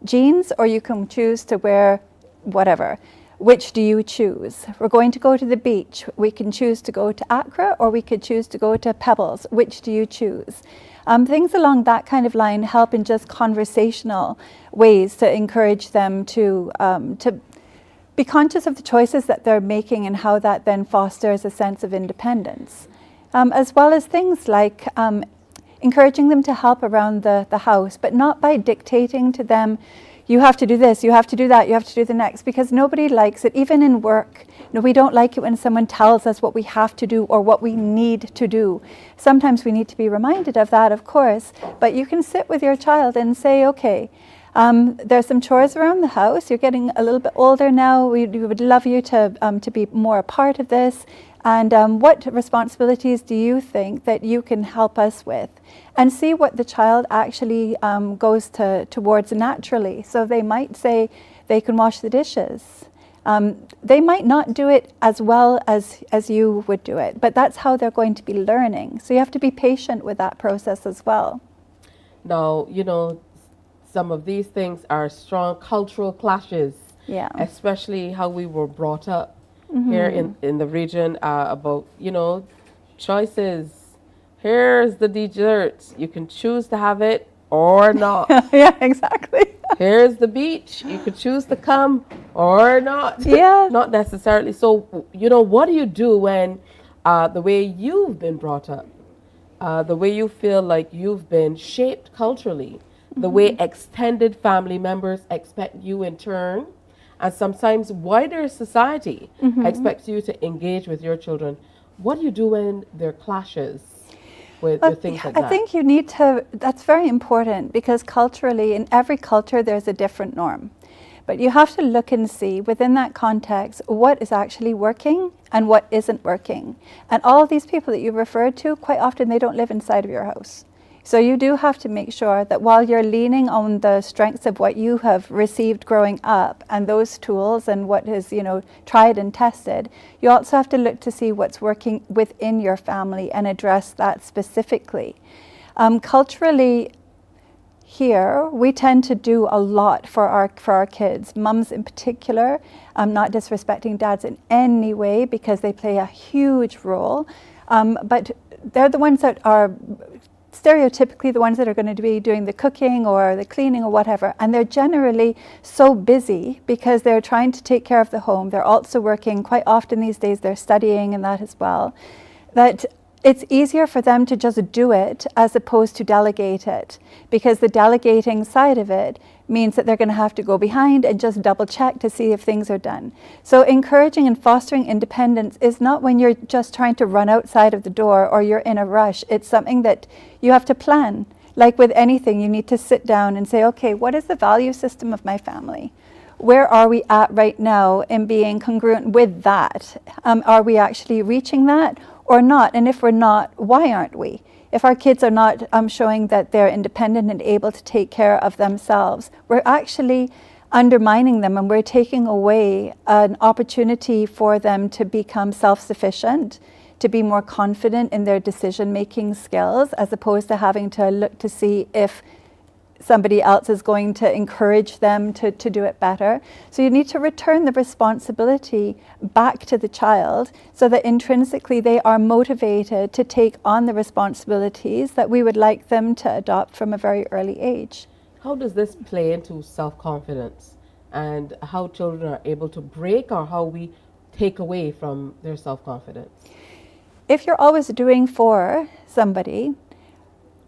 jeans or you can choose to wear whatever. Which do you choose? We're going to go to the beach. We can choose to go to Accra or we could choose to go to Pebbles. Which do you choose? Things along that kind of line help in just conversational ways to encourage them to be conscious of the choices that they're making and how that then fosters a sense of independence. As well as things like encouraging them to help around the house, but not by dictating to them, you have to do this, you have to do that, you have to do the next, because nobody likes it, even in work. No, we don't like it when someone tells us what we have to do or what we need to do. Sometimes we need to be reminded of that, of course, but you can sit with your child and say, okay, there's some chores around the house, you're getting a little bit older now, we would love you to be more a part of this. And what responsibilities do you think that you can help us with? And see what the child actually goes towards naturally. So they might say they can wash the dishes. They might not do it as well as you would do it, but that's how they're going to be learning. So you have to be patient with that process as well. Now, you know, some of these things are strong cultural clashes, especially how we were brought up. Here in the region about, you know, choices. Here's the dessert. You can choose to have it or not. Yeah, exactly. Here's the beach. You could choose to come or not. Yeah. Not necessarily. So, you know, what do you do when the way you've been brought up, the way you feel like you've been shaped culturally, the way extended family members expect you in turn, and sometimes wider society expects you to engage with your children. What do you do when there are clashes with things like that? I think you need to, that's very important, because culturally, in every culture, there's a different norm. But you have to look and see within that context what is actually working and what isn't working. And all these people that you referred to, quite often they don't live inside of your house. So you do have to make sure that while you're leaning on the strengths of what you have received growing up and those tools and what is, you know, tried and tested, you also have to look to see what's working within your family and address that specifically. Culturally, here, we tend to do a lot for our kids, mums in particular. I'm not disrespecting dads in any way because they play a huge role, but they're the ones that are stereotypically the ones that are going to be doing the cooking or the cleaning or whatever, and they're generally so busy because they're trying to take care of the home. They're also working quite often these days, they're studying and that as well, that it's easier for them to just do it as opposed to delegate it, because the delegating side of it means that they're going to have to go behind and just double check to see if things are done. So encouraging and fostering independence is not when you're just trying to run outside of the door or you're in a rush. It's something that you have to plan. Like with anything, you need to sit down and say, okay, what is the value system of my family? Where are we at right now in being congruent with that? Are we actually reaching that or not? And if we're not, why aren't we? If our kids are not showing that they're independent and able to take care of themselves, we're actually undermining them and we're taking away an opportunity for them to become self-sufficient, to be more confident in their decision-making skills, as opposed to having to look to see if somebody else is going to encourage them to do it better. So you need to return the responsibility back to the child so that intrinsically they are motivated to take on the responsibilities that we would like them to adopt from a very early age. How does this play into self-confidence and how children are able to break or how we take away from their self-confidence? If you're always doing for somebody,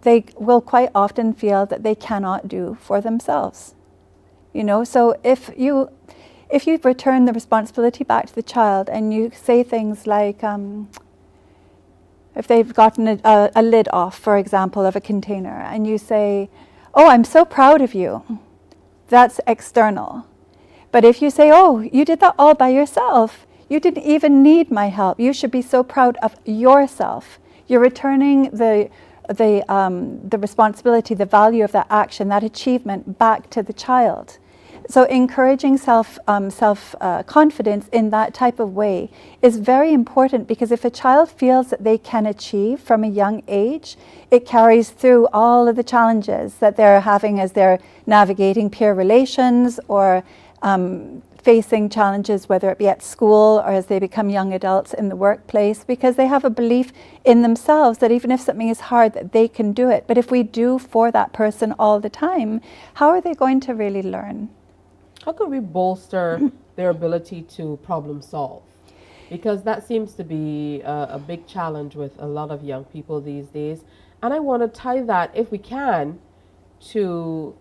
they will quite often feel that they cannot do for themselves. You know, so if you return the responsibility back to the child and you say things like, if they've gotten a lid off, for example, of a container, and you say, oh, I'm so proud of you, that's external. But if you say, oh, you did that all by yourself, you didn't even need my help, you should be so proud of yourself. You're returning the responsibility, the value of that action, that achievement back to the child. So encouraging confidence in that type of way is very important, because if a child feels that they can achieve from a young age, it carries through all of the challenges that they're having as they're navigating peer relations or facing challenges, whether it be at school or as they become young adults in the workplace, because they have a belief in themselves that even if something is hard, that they can do it. But if we do for that person all the time, how are they going to really learn? How can we bolster their ability to problem solve? Because that seems to be a big challenge with a lot of young people these days. And I want to tie that, if we can, to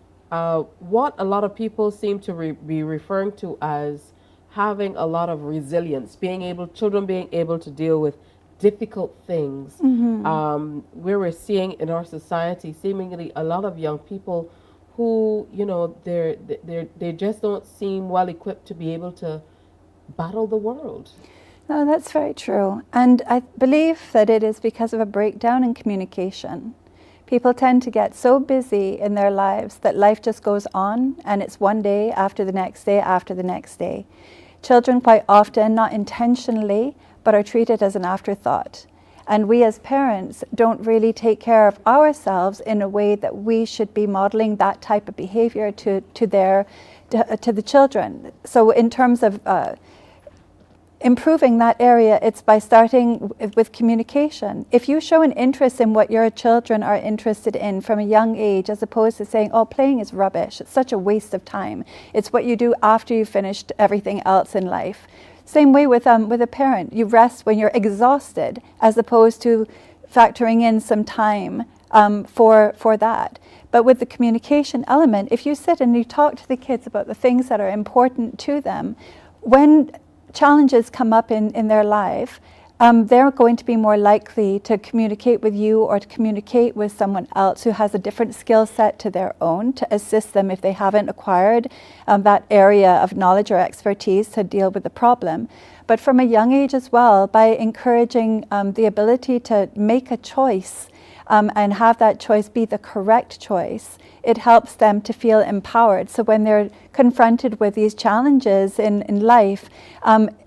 what a lot of people seem to be referring to as having a lot of resilience, children being able to deal with difficult things. Where we're seeing in our society seemingly a lot of young people who, they just don't seem well equipped to be able to battle the world. No, that's very true. And I believe that it is because of a breakdown in communication. People tend to get so busy in their lives that life just goes on, and it's one day after the next day after the next day. Children quite often, not intentionally, but are treated as an afterthought. And we as parents don't really take care of ourselves in a way that we should be modeling that type of behavior to the children. So in terms of improving that area, it's by starting with communication. If you show an interest in what your children are interested in from a young age, as opposed to saying, oh, playing is rubbish, it's such a waste of time, it's what you do after you've finished everything else in life. Same way with a parent. You rest when you're exhausted, as opposed to factoring in some time for that. But with the communication element, if you sit and you talk to the kids about the things that are important to them, when challenges come up in their life, they're going to be more likely to communicate with you or to communicate with someone else who has a different skill set to their own, to assist them if they haven't acquired that area of knowledge or expertise to deal with the problem. But from a young age as well, by encouraging the ability to make a choice and have that choice be the correct choice, it helps them to feel empowered. So when they're confronted with these challenges in life,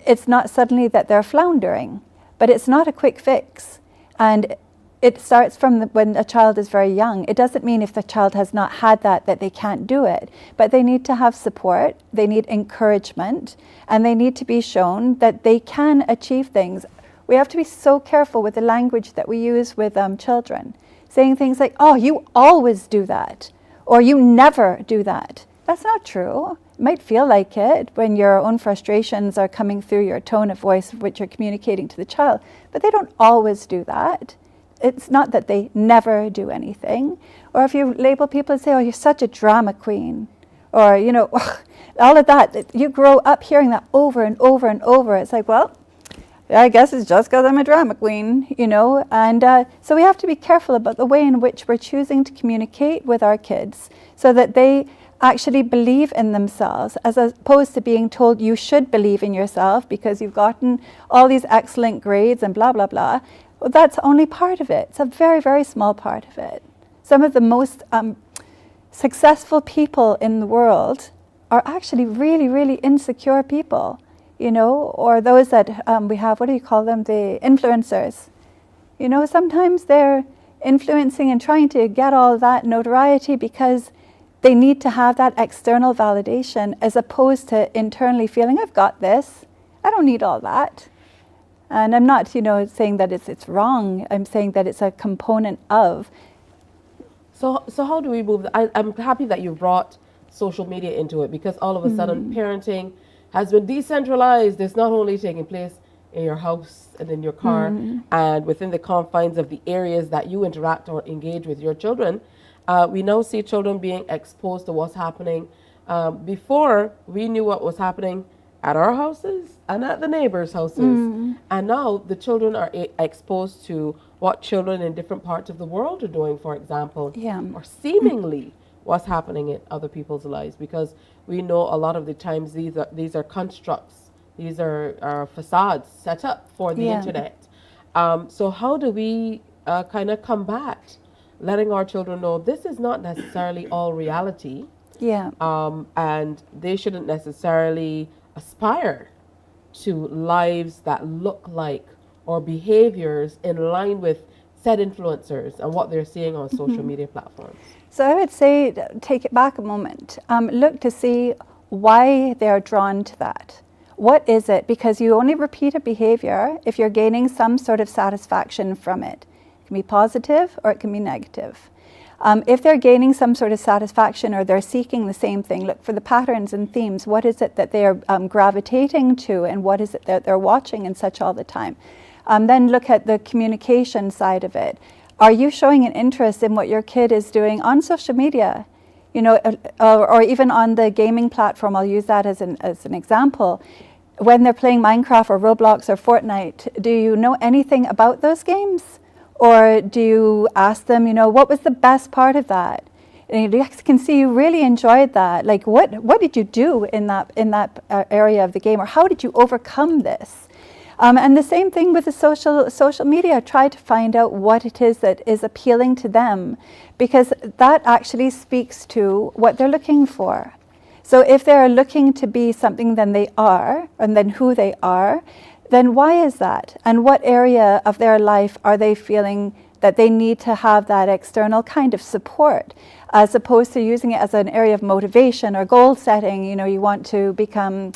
it's not suddenly that they're floundering, but it's not a quick fix. And it starts from when a child is very young. It doesn't mean if the child has not had that they can't do it, but they need to have support, they need encouragement, and they need to be shown that they can achieve things. We have to be so careful with the language that we use with children, saying things like, oh, you always do that, or you never do that. That's not true. It might feel like it when your own frustrations are coming through your tone of voice, which you're communicating to the child, but they don't always do that. It's not that they never do anything. Or if you label people and say, oh, you're such a drama queen, or, all of that, you grow up hearing that over and over and over. It's like, well, I guess it's just because I'm a drama queen, and so we have to be careful about the way in which we're choosing to communicate with our kids so that they actually believe in themselves, as opposed to being told you should believe in yourself because you've gotten all these excellent grades and blah, blah, blah. Well, that's only part of it. It's a very, very small part of it. Some of the most successful people in the world are actually really, really insecure people. Or those that we have, what do you call them? The influencers. Sometimes they're influencing and trying to get all that notoriety because they need to have that external validation, as opposed to internally feeling, I've got this. I don't need all that. And I'm not, saying that it's wrong. I'm saying that it's a component of. So how do we move? I'm happy that you brought social media into it, because all of a sudden parenting has been decentralized. It's not only taking place in your house and in your car and within the confines of the areas that you interact or engage with your children. We now see children being exposed to what's happening. Before, we knew what was happening at our houses and at the neighbors' houses. And now the children are exposed to what children in different parts of the world are doing, for example, or seemingly what's happening in other people's lives, because we know a lot of the times these are constructs, these are facades set up for the internet. So how do we kind of combat letting our children know this is not necessarily all reality, Yeah. And they shouldn't necessarily aspire to lives that look like or behaviors in line with said influencers and what they're seeing on social media platforms. So I would say, take it back a moment. Look to see why they're drawn to that. What is it? Because you only repeat a behavior if you're gaining some sort of satisfaction from it. It can be positive or it can be negative. If they're gaining some sort of satisfaction or they're seeking the same thing, look for the patterns and themes. What is it that they are gravitating to, and what is it that they're watching and such all the time? Then look at the communication side of it. Are you showing an interest in what your kid is doing on social media? You know, or even on the gaming platform. I'll use that as an example. When they're playing Minecraft or Roblox or Fortnite, do you know anything about those games? Or do you ask them, you know, what was the best part of that? And you can see you really enjoyed that. Like, what did you do in that area of the game? Or how did you overcome this? And the same thing with the social media. Try to find out what it is that is appealing to them, because that actually speaks to what they're looking for. So if they're looking to be something than they are, and then who they are, then why is that? And what area of their life are they feeling that they need to have that external kind of support, as opposed to using it as an area of motivation or goal setting? You know, you want to become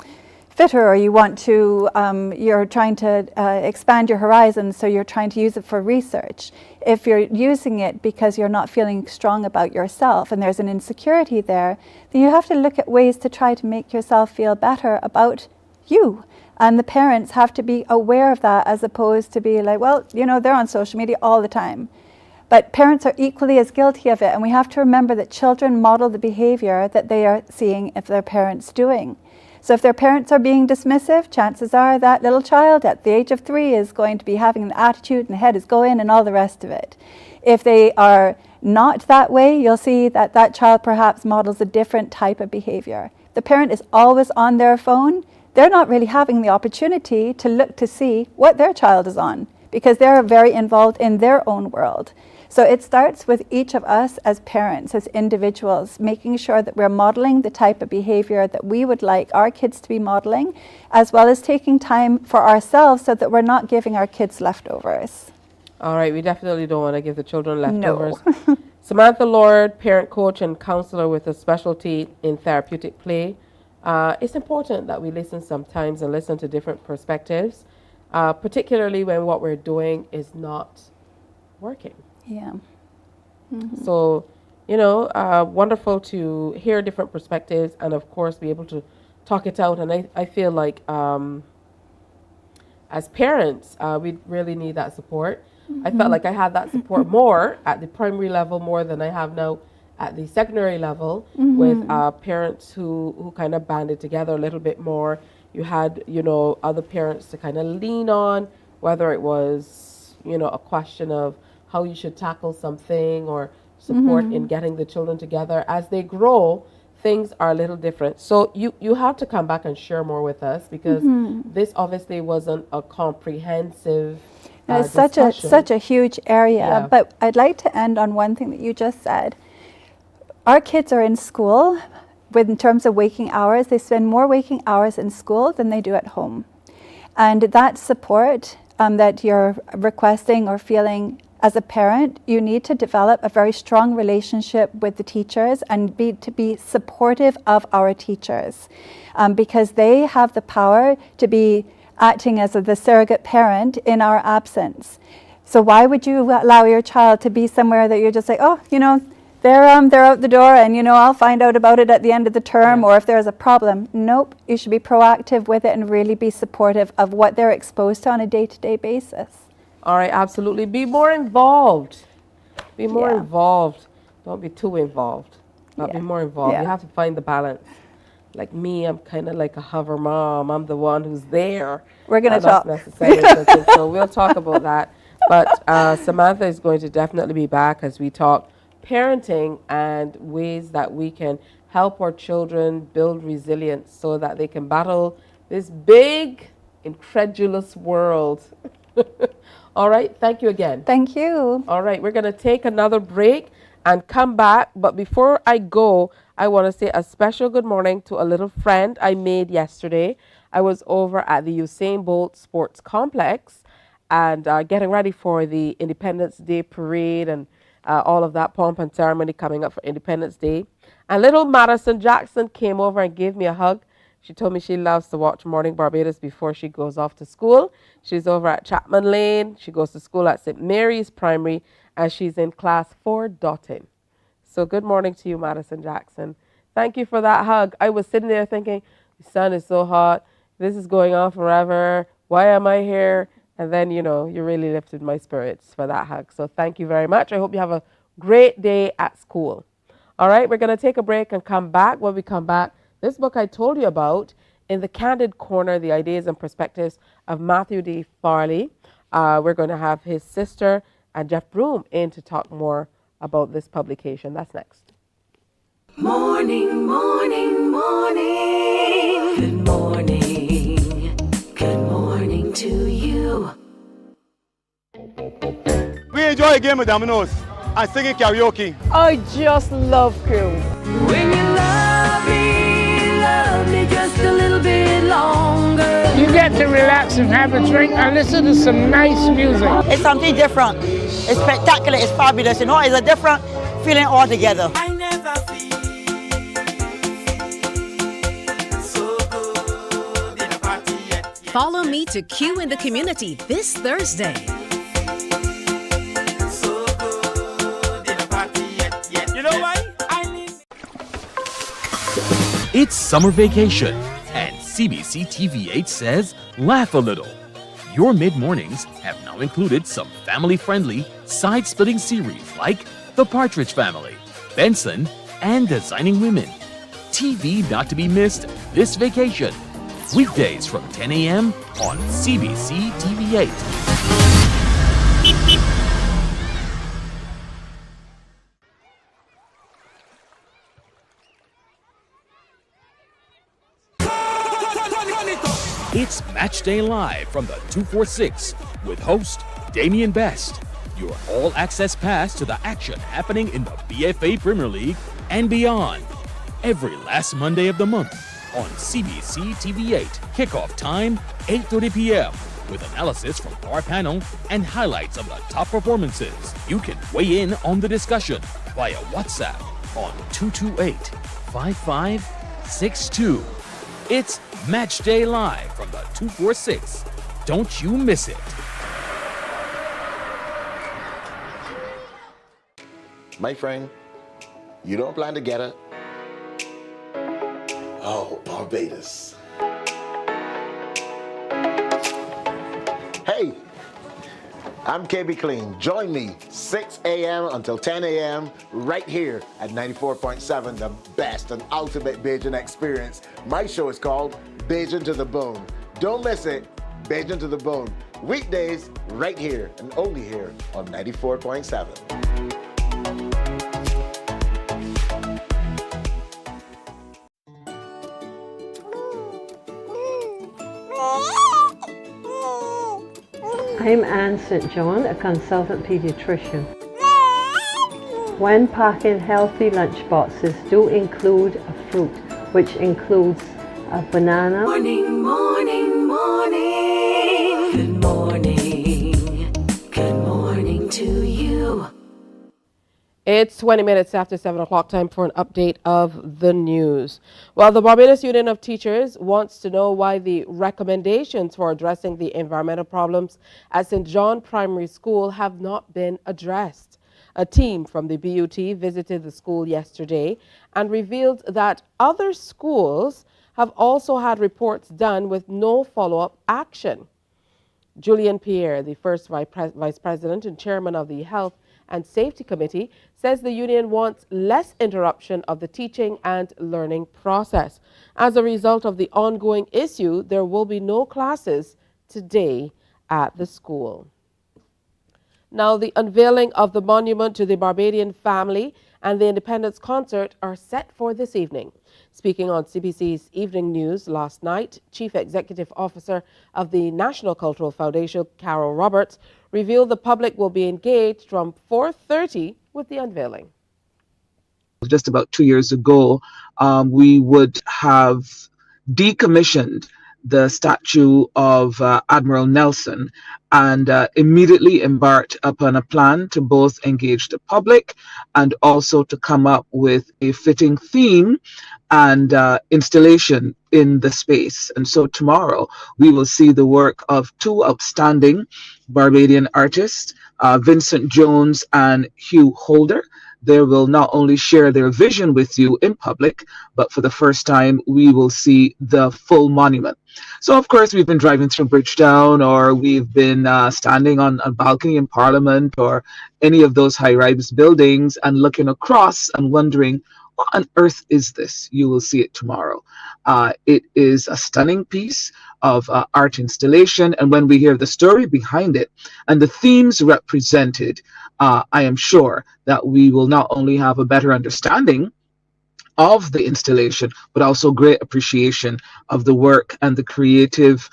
fitter, or you want to, you're trying to expand your horizons, so you're trying to use it for research. If you're using it because you're not feeling strong about yourself and there's an insecurity there, then you have to look at ways to try to make yourself feel better about you. And the parents have to be aware of that, as opposed to be like, well, you know, they're on social media all the time. But parents are equally as guilty of it, and we have to remember that children model the behavior that they are seeing if their parents doing. So if their parents are being dismissive, chances are that little child at the age of 3 is going to be having an attitude and the head is going and all the rest of it. If they are not that way, you'll see that that child perhaps models a different type of behavior. The parent is always on their phone. They're not really having the opportunity to look to see what their child is on, because they're very involved in their own world. So it starts with each of us as parents, as individuals, making sure that we're modeling the type of behavior that we would like our kids to be modeling, as well as taking time for ourselves so that we're not giving our kids leftovers. All right, we definitely don't want to give the children leftovers. No. Samantha Lord, parent coach and counselor with a specialty in therapeutic play. It's important that we listen sometimes and listen to different perspectives, particularly when what we're doing is not working. Yeah. Mm-hmm. So, you know, wonderful to hear different perspectives and, of course, be able to talk it out. And I feel like as parents, we really need that support. Mm-hmm. I felt like I had that support more at the primary level more than I have now at the secondary level, mm-hmm. with parents who kind of banded together a little bit more. You had, you know, other parents to kind of lean on, whether it was, you know, a question of how you should tackle something or support mm-hmm. in getting the children together. As they grow, things are a little different. So you have to come back and share more with us, because mm-hmm. this obviously wasn't a comprehensive it's such a huge area. Yeah. But I'd like to end on one thing that you just said. Our kids are in school, in terms of waking hours, they spend more waking hours in school than they do at home. And that support that you're requesting or feeling as a parent, you need to develop a very strong relationship with the teachers and to be supportive of our teachers, because they have the power to be acting as the surrogate parent in our absence. So why would you allow your child to be somewhere that you're just like, oh, you know, they're out the door and, you know, I'll find out about it at the end of the term, or if there's a problem. Nope, you should be proactive with it and really be supportive of what they're exposed to on a day-to-day basis. All right, absolutely. Be more involved. Be more involved. Don't be too involved. Be more involved. You have to find the balance. Like me, I'm kind of like a hover mom. I'm the one who's there. We're going to talk. So we'll talk about that. But Samantha is going to definitely be back as we talk parenting and ways that we can help our children build resilience so that they can battle this big, incredulous world. All right. Thank you again. Thank you. All right. We're going to take another break and come back. But before I go, I want to say a special good morning to a little friend I made yesterday. I was over at the Usain Bolt Sports Complex and getting ready for the Independence Day parade and all of that pomp and ceremony coming up for Independence Day. And little Madison Jackson came over and gave me a hug. She told me she loves to watch Morning Barbados before she goes off to school. She's over at Chapman Lane. She goes to school at St. Mary's Primary, and she's in class 4 dotting. So good morning to you, Madison Jackson. Thank you for that hug. I was sitting there thinking, the sun is so hot. This is going on forever. Why am I here? And then, you know, you really lifted my spirits for that hug. So thank you very much. I hope you have a great day at school. All right, we're going to take a break and come back. When we come back, this book I told you about, In the Candid Corner, the ideas and perspectives of Matthew D. Farley. We're going to have his sister and Jeff Broom in to talk more about this publication. That's next. Morning, morning, morning. Good morning. Good morning to you. We enjoy a game of dominoes and singing karaoke. I just love crew. When you love me just a little bit longer. You get to relax and have a drink and listen to some nice music. It's something different. It's spectacular. It's fabulous. You know, it's a different feeling altogether. I never feel so good in a party yet. Follow me to Q in the Community this Thursday. So good in a party yet. You know why? It's summer vacation, and CBC TV8 says laugh a little. Your mid-mornings have now included some family-friendly, side-splitting series like The Partridge Family, Benson, and Designing Women. TV not to be missed this vacation. Weekdays from 10 a.m. on CBC TV8. It's Match Day Live from the 246 with host Damian Best. Your all-access pass to the action happening in the BFA Premier League and beyond. Every last Monday of the month on CBC TV8. Kickoff time, 8:30 p.m. with analysis from our panel and highlights of the top performances. You can weigh in on the discussion via WhatsApp on 228-5562. It's Match Day Live from the 246. Don't you miss it. My friend, you don't plan to get it? Oh, Barbados. Hey, I'm KB Clean. Join me 6 a.m. until 10 a.m. right here at 94.7, the best and ultimate Bajan experience. My show is called Bajan to the Bone. Don't miss it, Bajan to the Bone. Weekdays right here and only here on 94.7. I'm Anne St. John, a consultant pediatrician. When packing healthy lunch boxes, do include a fruit, which includes a banana. Morning, morning, morning. Good morning. Good morning to you. It's 20 minutes after 7 o'clock, time for an update of the news. Well, the Barbados Union of Teachers wants to know why the recommendations for addressing the environmental problems at St. John Primary School have not been addressed. A team from the BUT visited the school yesterday and revealed that other schools have also had reports done with no follow-up action. Julian Pierre, the first Vice President and Chairman of the Health and Safety Committee, says the union wants less interruption of the teaching and learning process. As a result of the ongoing issue, there will be no classes today at the school. Now, the unveiling of the monument to the Barbadian family and the Independence Concert are set for this evening. Speaking on CBC's Evening News last night, Chief Executive Officer of the National Cultural Foundation, Carol Roberts, revealed the public will be engaged from 4:30 with the unveiling. just about 2 years ago, we would have decommissioned the statue of Admiral Nelson and immediately embarked upon a plan to both engage the public and also to come up with a fitting theme and installation in the space. And so tomorrow we will see the work of two outstanding Barbadian artists, Vincent Jones and Hugh Holder. They will not only share their vision with you in public, but for the first time, we will see the full monument. So, of course, we've been driving through Bridgetown, or we've been standing on a balcony in Parliament, or any of those high-rise buildings and looking across and wondering, what on earth is this? You will see it tomorrow. It is a stunning piece of art installation, and when we hear the story behind it and the themes represented, I am sure that we will not only have a better understanding of the installation, but also great appreciation of the work and the creative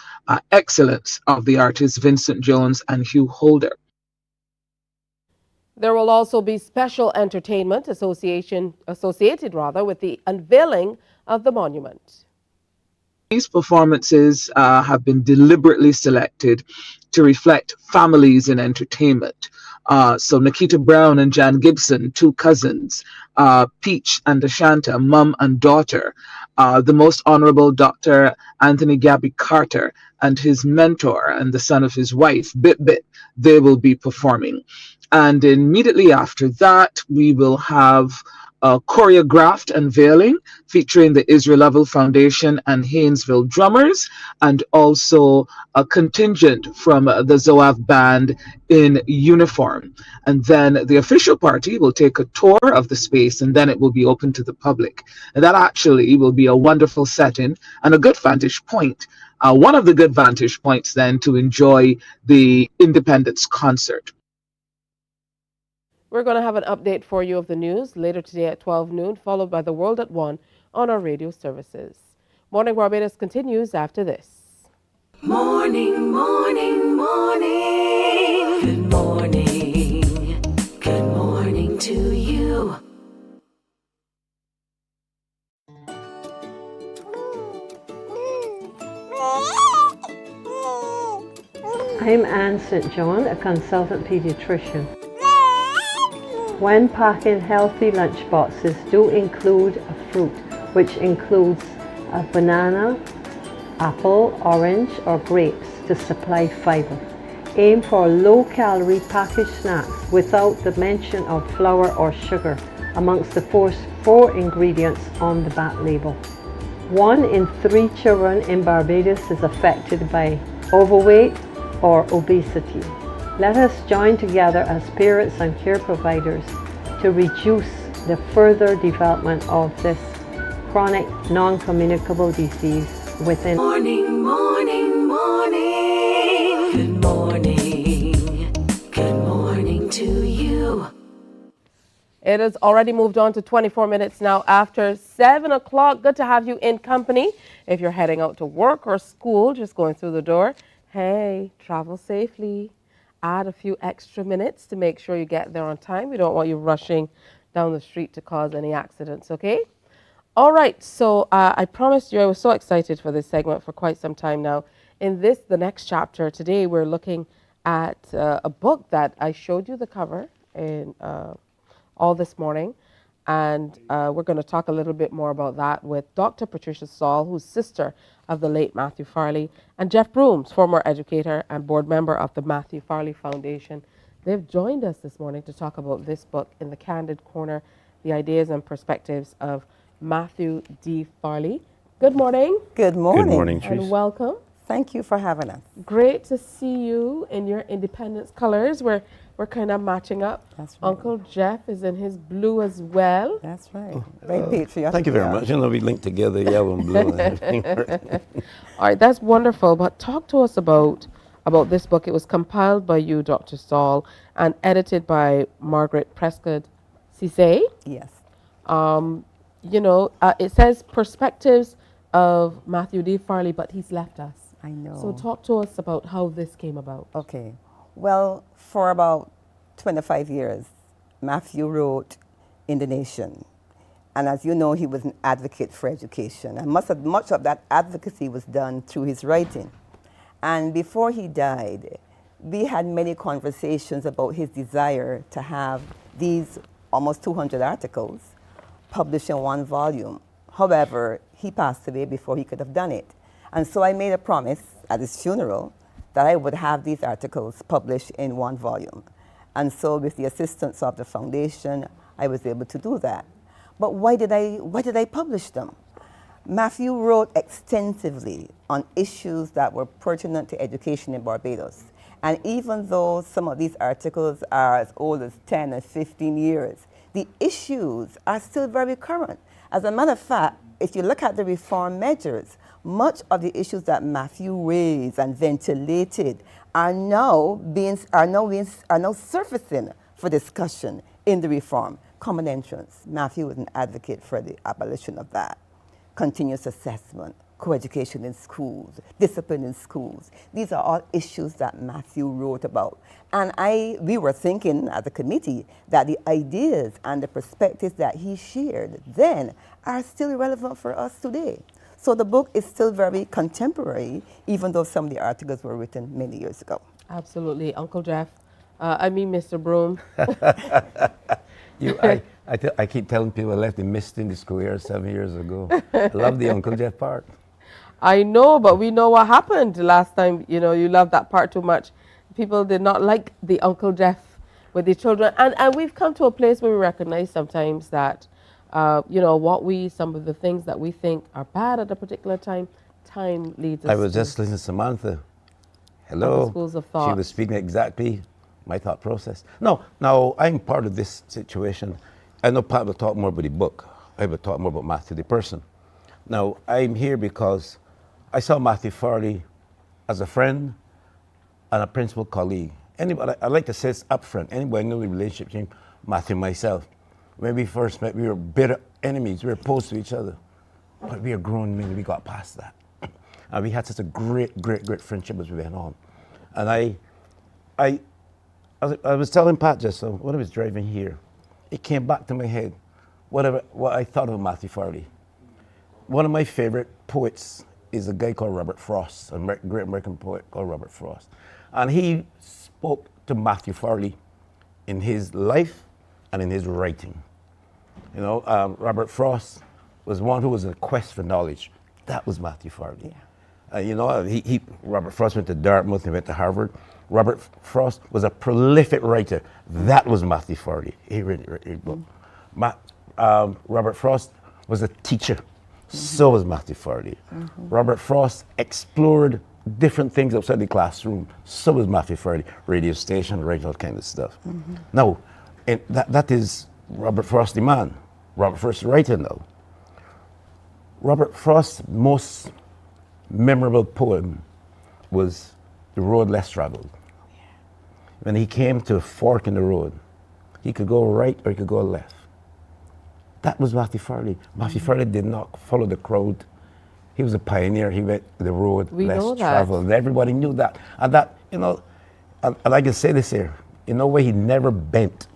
excellence of the artists Vincent Jones and Hugh Holder. There will also be special entertainment associated with the unveiling of the monument. These performances have been deliberately selected to reflect families in entertainment. So Nikita Brown and Jan Gibson, two cousins, Peach and Ashanta, mum and daughter, the Most Honorable Dr. Anthony Gabby Carter and his mentor and the son of his wife, Bit Bit, they will be performing. And immediately after that, we will have a choreographed unveiling featuring the Israel Level Foundation and Haynesville Drummers, and also a contingent from the Zoav Band in uniform. And then the official party will take a tour of the space, and then it will be open to the public. And that actually will be a wonderful setting and a good vantage point. One of the good vantage points then to enjoy the Independence concert. We're going to have an update for you of the news later today at 12 noon, followed by The World at 1 on our radio services. Morning Barbados continues after this. Morning, morning, morning. Good morning. Good morning to you. I'm Anne St. John, a consultant pediatrician. When packing healthy lunch boxes, do include a fruit, which includes a banana, apple, orange, or grapes to supply fiber. Aim for low-calorie packaged snacks without the mention of flour or sugar amongst the four ingredients on the back label. 1 in 3 children in Barbados is affected by overweight or obesity. Let us join together as parents and care providers to reduce the further development of this chronic non-communicable disease within. Morning, morning, morning. Good morning. Good morning to you. It has already moved on to 24 minutes now after 7 o'clock. Good to have you in company. If you're heading out to work or school, just going through the door, hey, travel safely. Add a few extra minutes to make sure you get there on time. We don't want you rushing down the street to cause any accidents, okay? All right, so I promised you I was so excited for this segment for quite some time now. In the next chapter, today we're looking at a book that I showed you the cover in all this morning. And we're going to talk a little bit more about that with Dr. Patricia Saul, who's sister of the late Matthew Farley, and Jeff Brooms, former educator and board member of the Matthew Farley Foundation. They've joined us this morning to talk about this book, In the Candid Corner, the ideas and perspectives of Matthew D. Farley. Good morning. Good morning. Good morning, and welcome. Thank you for having us. Great to see you in your Independence colors. We're kind of matching up. That's right. Uncle Jeff is in his blue as well. That's right. Very patriotic. Thank you very much. You know, we linked together, yellow and blue. And everything. All right, that's wonderful. But talk to us about this book. It was compiled by you, Dr. Saul, and edited by Margaret Prescott Cisse. Yes. You know, it says perspectives of Matthew D. Farley, but he's left us. I know. So talk to us about how this came about. Okay. Well, for about 25 years, Matthew wrote in The Nation. And as you know, he was an advocate for education. And much of that advocacy was done through his writing. And before he died, we had many conversations about his desire to have these almost 200 articles published in one volume. However, he passed away before he could have done it. And so I made a promise at his funeral that I would have these articles published in one volume. And so with the assistance of the foundation, I was able to do that. But why did I publish them? Matthew wrote extensively on issues that were pertinent to education in Barbados. And even though some of these articles are as old as 10 and 15 years, the issues are still very current. As a matter of fact, if you look at the reform measures, much of the issues that Matthew raised and ventilated are now surfacing for discussion in the reform. Common entrance. Matthew was an advocate for the abolition of that. Continuous assessment, coeducation in schools, discipline in schools. These are all issues that Matthew wrote about. And we were thinking as a committee that the ideas and the perspectives that he shared then are still relevant for us today. So the book is still very contemporary, even though some of the articles were written many years ago. Absolutely. Uncle Jeff, Mr. Broom. I keep telling people I left the mist in the square 7 years ago. I love the Uncle Jeff part. I know, but we know what happened last time. You know, you loved that part too much. People did not like the Uncle Jeff with the children. And we've come to a place where we recognize sometimes that, some of the things that we think are bad at a particular time leads us I was just listening to Samantha. Hello. Schools of thought. She was speaking exactly my thought process. No, now I'm part of this situation. I know Pat will talk more about the book. I will talk more about Matthew the person. Now, I'm here because I saw Matthew Farley as a friend and a principal colleague. Anybody, I like to say this up front, anybody know the relationship between Matthew and myself. When we first met, we were bitter enemies. We were opposed to each other. But we are grown men, we got past that. And we had such a great friendship as we went on. And I was telling Pat just so when I was driving here, it came back to my head, what I thought of Matthew Farley. One of my favorite poets is a guy called Robert Frost, a great American poet called Robert Frost. And he spoke to Matthew Farley in his life and in his writing. You know, Robert Frost was one who was in a quest for knowledge. That was Matthew Farley. Yeah. Robert Frost went to Dartmouth, he went to Harvard. Robert Frost was a prolific writer. That was Matthew Farley. He wrote a book. Robert Frost was a teacher. So was Matthew Farley. Robert Frost explored different things outside the classroom. So was Matthew Farley. Radio station, writing all kind of stuff. Now, that is Robert Frost the man. Robert Frost the writer now. Robert Frost's most memorable poem was The Road Less Traveled. When he came to a fork in the road, he could go right or he could go left. That was Matthew Farley. Matthew Farley did not follow the crowd. He was a pioneer. He went the road less traveled. And everybody knew that. And that, you know, and I can say this here, in no way he never bent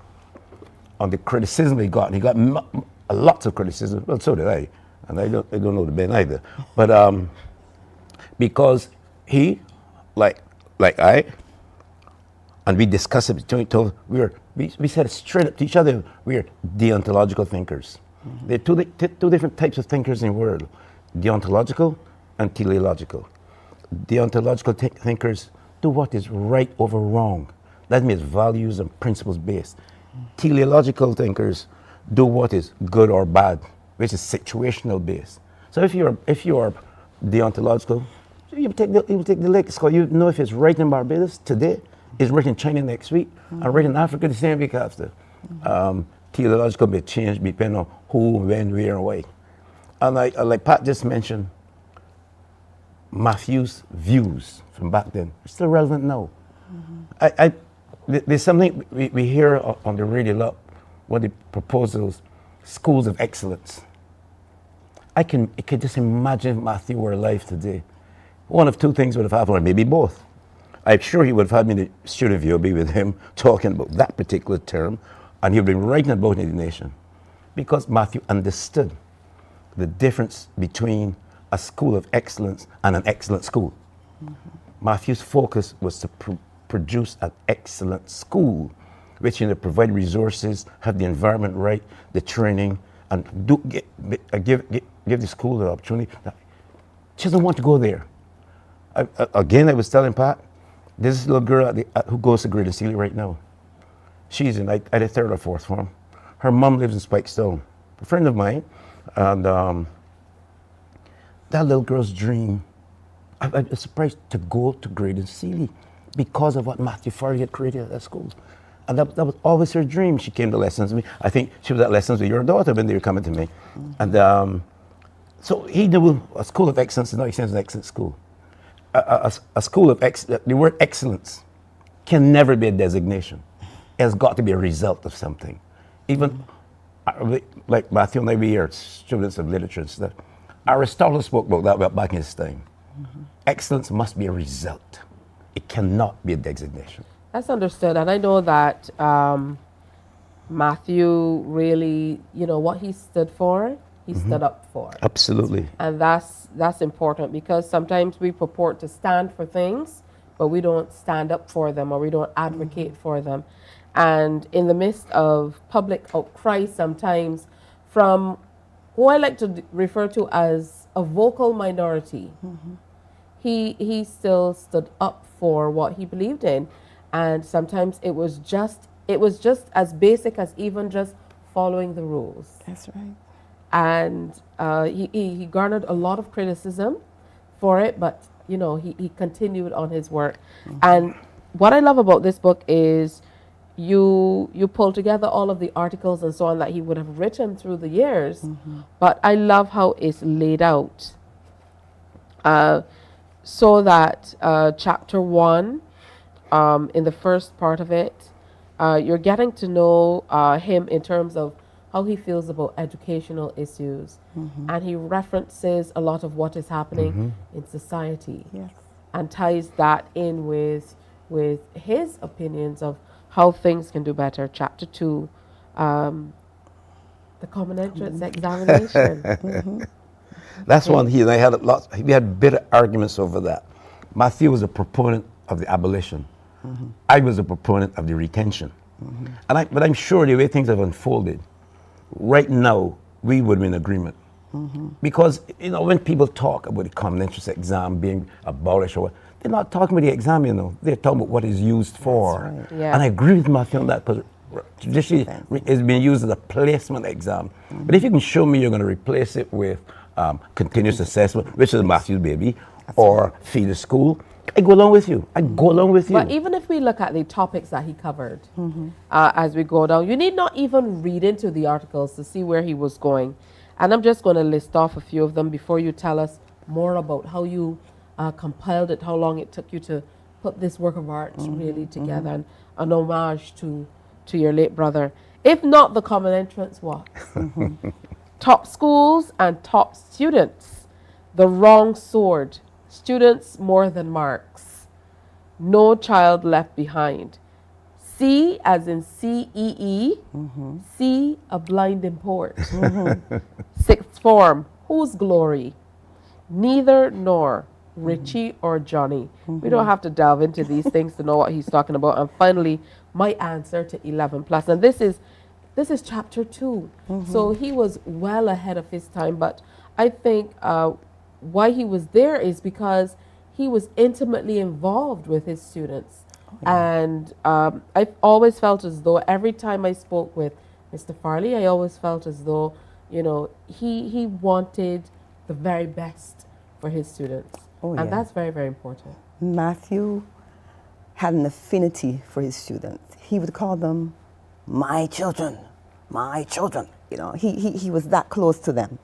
on the criticism he got. And he got lots of criticism. Well, so did I. And I don't know the bend either. But because he, like I, and we discussed it between each other, we said it straight up to each other, we are deontological thinkers. There are two different types of thinkers in the world, deontological and teleological. Deontological thinkers do what is right over wrong. That means values and principles based. Teleological thinkers do what is good or bad, which is situational based. So if you are deontological, you take the latest call. You know if it's right in Barbados today, it's right in China next week, and right in Africa the same week after. Teleological may change depending on who, when, where, and why. And like Pat just mentioned, Matthew's views from back then are still relevant now. There's something we hear on the radio a lot, one of the proposals, schools of excellence. I can just imagine if Matthew were alive today. One of two things would have happened, or maybe both. I'm sure he would have had me in the student VOB with him talking about that particular term, and he'd been writing about it in the nation. because Matthew understood the difference between a school of excellence and an excellent school. Matthew's focus was to produce an excellent school, which provide resources, have the environment right, the training, and give the school the opportunity. She doesn't want to go there. I was telling Pat, this little girl who goes to Greater Sealy right now, she's in at a third or fourth form. Her mom lives in Spikestone, a friend of mine, and that little girl's dream, I was surprised to go to Greater Sealy because of what Matthew Farley had created at that school. And that was always her dream. She came to lessons with me. I think she was at lessons with your daughter when they were coming to me. And so he knew a school of excellence is not an excellent school. A school of excellence, the word excellence can never be a designation. It has got to be a result of something. Even like Matthew and I, we are students of literature and stuff. Aristotle spoke about that back in his time. Excellence must be a result. It cannot be a designation. That's understood, and I know that Matthew really, what he stood for, he stood up for. Absolutely. And that's important, because sometimes we purport to stand for things, but we don't stand up for them, or we don't advocate for them. And in the midst of public outcry sometimes from who I like to refer to as a vocal minority, he still stood up for what he believed in. And sometimes it was just as basic as even just following the rules. That's right. And he garnered a lot of criticism for it, but he continued on his work. And what I love about this book is you pull together all of the articles and so on that he would have written through the years, but I love how it's laid out. So that chapter 1, in the first part of it, you're getting to know him in terms of how he feels about educational issues. And he references a lot of what is happening in society, and ties that in with his opinions of how things can do better. Chapter 2, the common entrance examination. That's one he and I had we had bitter arguments over that. Matthew was a proponent of the abolition. I was a proponent of the retention. But I'm sure the way things have unfolded, right now, we would be in agreement. Because, when people talk about the common entrance exam being abolished, or what, they're not talking about the exam, They're talking about what it's used for. Right. Yeah. And I agree with Matthew on that, because traditionally it's been used as a placement exam. But if you can show me you're going to replace it with continuous assessment, which is Matthew's baby, or feed a school, I go along with you. But even if we look at the topics that he covered as we go down, you need not even read into the articles to see where he was going. And I'm just going to list off a few of them before you tell us more about how you compiled it, how long it took you to put this work of art really together, and an homage to your late brother. If not the common entrance, what? Top schools and top students. The wrong sword. Students more than marks. No child left behind. C as in CEE. C, a blind import. Sixth form. Whose glory? Neither nor. Richie or Johnny. We don't have to delve into these things to know what he's talking about. And finally, my answer to 11 plus. And this is chapter 2. So he was well ahead of his time. But I think why he was there is because he was intimately involved with his students. And I've always felt as though every time I spoke with Mr. Farley, I always felt as though, he wanted the very best for his students. And that's very, very important. Matthew had an affinity for his students. He would call them my children, my children. He was that close to them.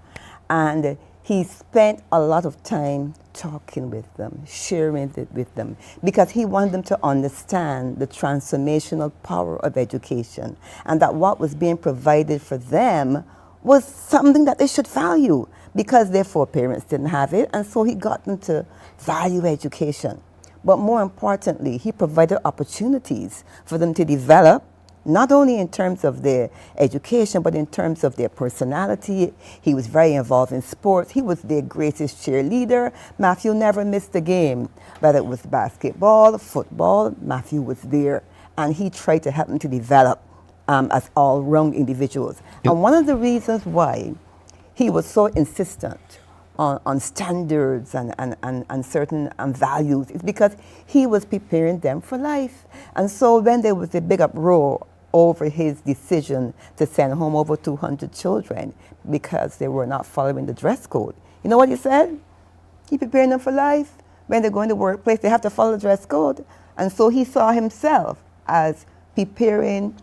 And he spent a lot of time talking with them, sharing it with them, because he wanted them to understand the transformational power of education, and that what was being provided for them was something that they should value, because their foreparents didn't have it, and so he got them to value education. But more importantly, he provided opportunities for them to develop not only in terms of their education, but in terms of their personality. He was very involved in sports. He was their greatest cheerleader. Matthew never missed a game, whether it was basketball, football, Matthew was there. And he tried to help them to develop as all-round individuals. And one of the reasons why he was so insistent on standards and certain values is because he was preparing them for life. And so when there was a big uproar over his decision to send home over 200 children because they were not following the dress code, you know what he said? He preparing them for life. When they go in the workplace, they have to follow the dress code. And so he saw himself as preparing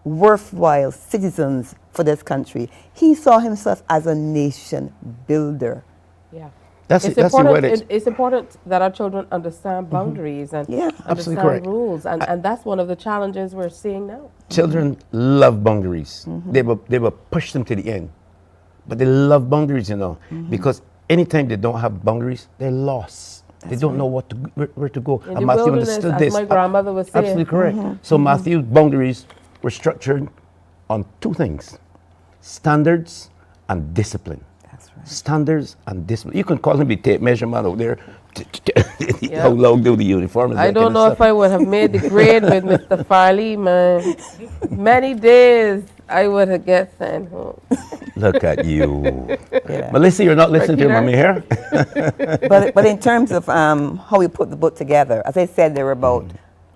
worthwhile citizens for this country. He saw himself as a nation builder. Yeah. That's It's important that our children understand boundaries and understand rules, and that's one of the challenges we're seeing now. Children love boundaries. They will push them to the end, but they love boundaries, you know, because anytime they don't have boundaries, they're lost. They don't know where to go. And Matthew understood this. My grandmother was saying. Absolutely correct. So Matthew's boundaries were structured on two things: standards and discipline. Standards and discipline. You can call him the tape measurement out there. How long do the uniform? I don't know if I would have made the grade with Mr. Farley, man. Many days I would have get sent home. Look at you. Melissa, you're not listening to mommy here? but in terms of how we put the book together, as I said, there were about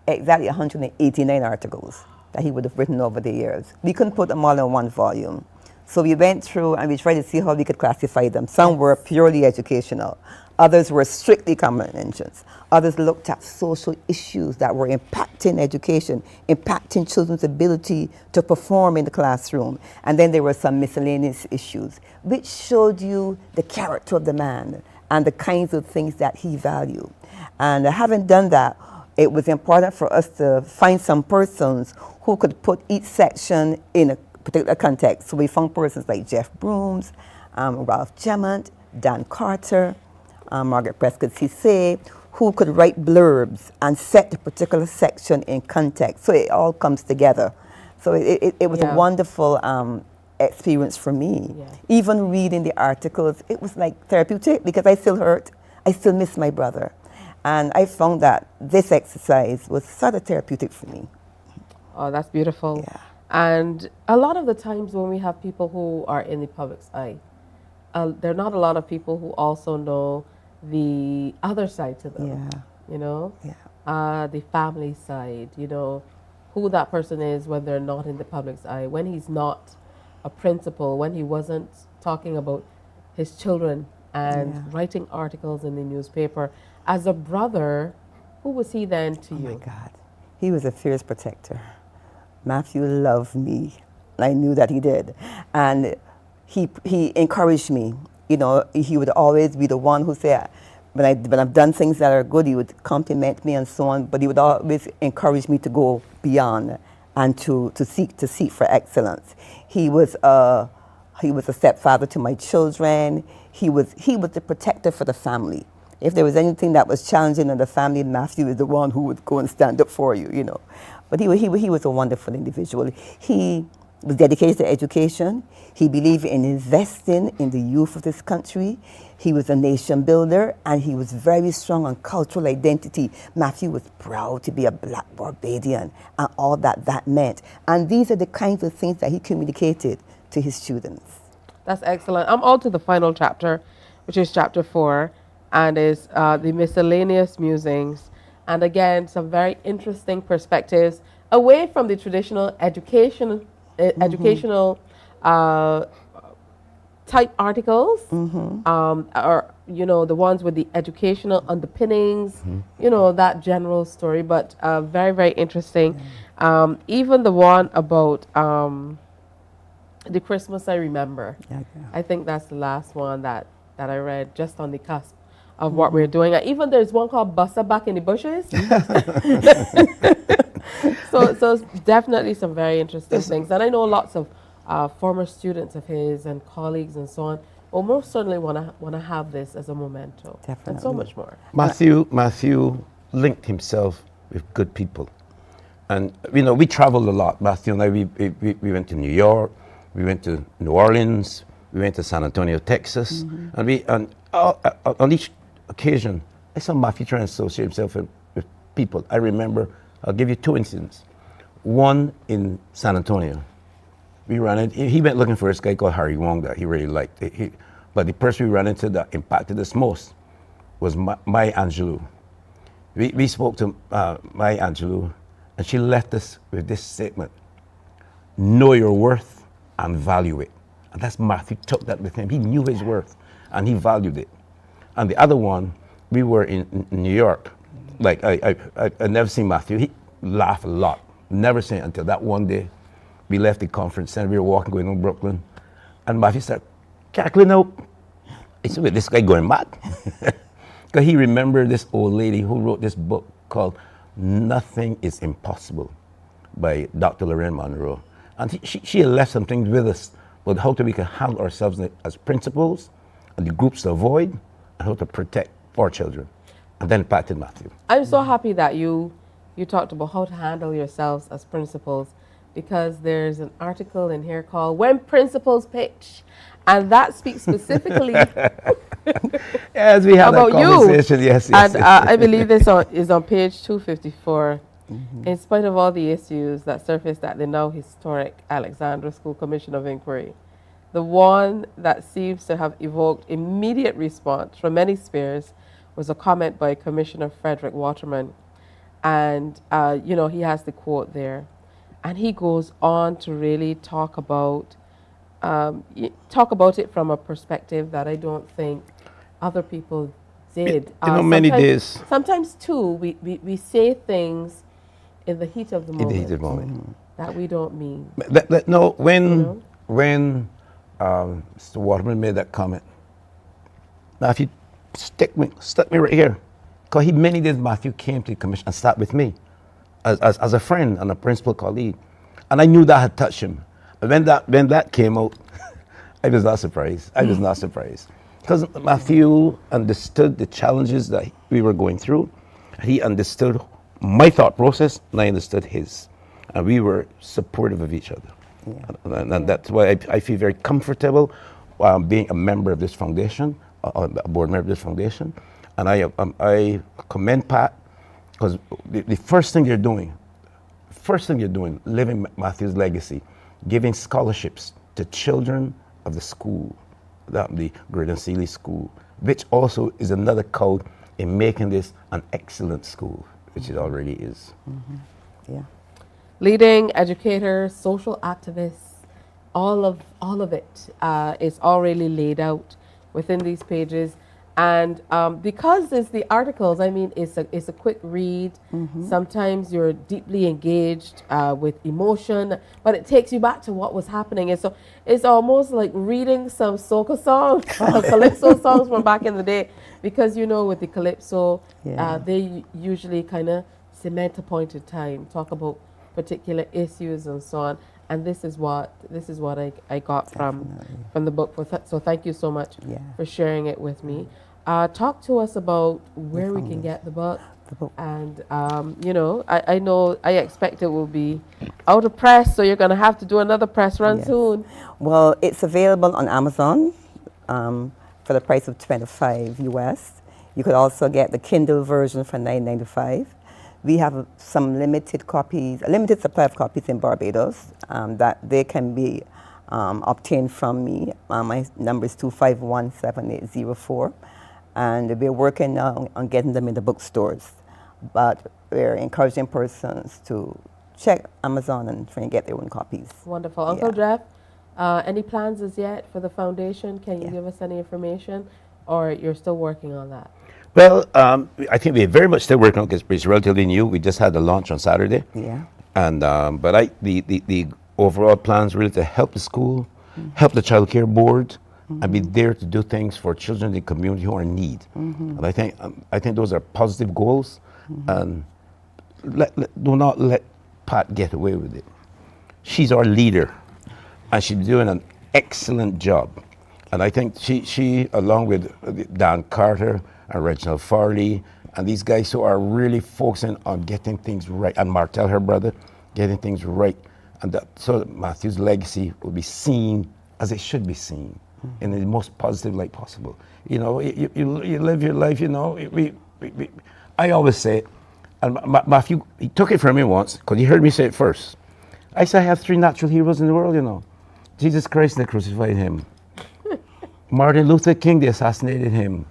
exactly 189 articles that he would have written over the years. We couldn't put them all in one volume. So we went through and we tried to see how we could classify them. Some were purely educational. Others were strictly comprehensions. Others looked at social issues that were impacting education, impacting children's ability to perform in the classroom. And then there were some miscellaneous issues, which showed you the character of the man and the kinds of things that he valued. And having done that, it was important for us to find some persons who could put each section in a particular context. So we found persons like Jeff Brooms, Ralph Gemant, Dan Carter, Margaret Prescott Cisse, who could write blurbs and set the particular section in context. So it all comes together. So it was a wonderful experience for me. Yeah. Even reading the articles, it was like therapeutic because I still hurt. I still miss my brother. And I found that this exercise was sort of therapeutic for me. Oh, that's beautiful. Yeah. And a lot of the times when we have people who are in the public's eye, there are not a lot of people who also know the other side to them, you know, the family side, you know, who that person is when they're not in the public's eye, when he's not a principal, when he wasn't talking about his children and writing articles in the newspaper. As a brother, who was he then to you? Oh my God, he was a fierce protector. Matthew loved me. I knew that he did. And he encouraged me. You know, he would always be the one who said, when I've done things that are good, he would compliment me and so on, but he would always encourage me to go beyond and to seek for excellence. He was a stepfather to my children. He was the protector for the family. If there was anything that was challenging in the family, Matthew was the one who would go and stand up for you, you know. But he was a wonderful individual. He was dedicated to education. He believed in investing in the youth of this country. He was a nation builder, and he was very strong on cultural identity. Matthew was proud to be a Black Barbadian and all that meant. And these are the kinds of things that he communicated to his students. That's excellent. I'm on to the final chapter, which is chapter 4, and is the miscellaneous musings. And again, some very interesting perspectives away from the traditional educational type articles, or you know, the ones with the educational underpinnings, you know, that general story. But very, very interesting. Even the one about the Christmas I Remember. I think that's the last one that I read, just on the cusp of what we're doing. Even there's one called Buster Back in the Bushes. so definitely some very interesting things. And I know lots of former students of his and colleagues and so on will most certainly want to have this as a memento. Definitely. And so much more. Matthew linked himself with good people. And we traveled a lot. Matthew and I, we went to New York, we went to New Orleans, we went to San Antonio, Texas, and on each occasion, I saw Matthew trying to associate himself with people. I remember, I'll give you 2 incidents. One in San Antonio. We ran into, he went looking for this guy called Harry Wong that he really liked. But the person we ran into that impacted us most was Maya Angelou. We spoke to Maya Angelou, and she left us with this statement: know your worth and value it. And that's Matthew took that with him. He knew his worth and he valued it. And the other one, we were in New York. Like I never seen Matthew. He laughed a lot. Never seen it until that one day. We left the conference center. We were walking going to Brooklyn, and Matthew started cackling out. I said, "Wait, this guy going mad?" Because he remembered this old lady who wrote this book called "Nothing is Impossible" by Dr. Lorraine Monroe, and she had left some things with us about how we can handle ourselves as principals, and the groups to avoid, and how to protect our children. And then impacted Matthew. I'm so happy that you talked about how to handle yourselves as principals, because there's an article in here called "When Principals Pitch," and that speaks specifically yes, we had about that conversation. You. Yes. And I believe this is on page 254. In spite of all the issues that surfaced at the now historic Alexandra School Commission of Inquiry, the one that seems to have evoked immediate response from many spheres was a comment by Commissioner Frederick Waterman. And, he has the quote there. And he goes on to really talk about it from a perspective that I don't think other people did. Many days. Sometimes, too, we say things in the heat of the moment. In the heat of the moment. That we don't mean. When Mr. Waterman made that comment, now if you stuck me right here, because many days Matthew came to the commission and sat with me as a friend and a principal colleague, and I knew that had touched him. And when that came out, I was not surprised. Because Matthew understood the challenges that we were going through. He understood my thought process, and I understood his. And we were supportive of each other. Yeah. And that's why I feel very comfortable being a member of this foundation, a board member of this foundation. And I commend Pat, because the first thing you're doing, living Matthew's legacy, giving scholarships to children of the school, the Gordon Seeley School, which also is another code in making this an excellent school, which it already is. Mm-hmm. Yeah. Leading educators, social activists, all of it is already laid out within these pages. And because it's the articles, it's a quick read. Mm-hmm. Sometimes you're deeply engaged with emotion, but it takes you back to what was happening. And so it's almost like reading some soca songs, calypso songs from back in the day, because with the calypso, they usually kind of cement a point in time, talk about particular issues and so on. And this is what I got from the book. So thank you so much for sharing it with me. Talk to us about where we can get the book. And I know I expect it will be out of press, so you're going to have to do another press run soon. Well, it's available on Amazon for the price of $25 US. You could also get the Kindle version for $9.95. We have some limited copies, a limited supply of copies in Barbados that they can be obtained from me. My number is 251-7804. And we're working now on getting them in the bookstores. But we're encouraging persons to check Amazon and try and get their own copies. Wonderful. Uncle Jeff, any plans as yet for the foundation? Can you give us any information, or you're still working on that? Well, I think we're very much still working on it because it's relatively new. We just had the launch on Saturday. Yeah. And but the overall plans really to help the school, help the child care board, and be there to do things for children in the community who are in need. And I think those are positive goals. And do not let Pat get away with it. She's our leader, and she's doing an excellent job. And I think she along with Dan Carter and Reginald Farley And these guys who are really focusing on getting things right, and Martel, her brother, getting things right. And so Matthew's legacy will be seen as it should be seen, in the most positive light possible. You know, you live your life, you know. I always say, and Matthew, he took it from me once, because he heard me say it first. I said, I have 3 natural heroes in the world, you know. Jesus Christ, they crucified him. Martin Luther King, they assassinated him.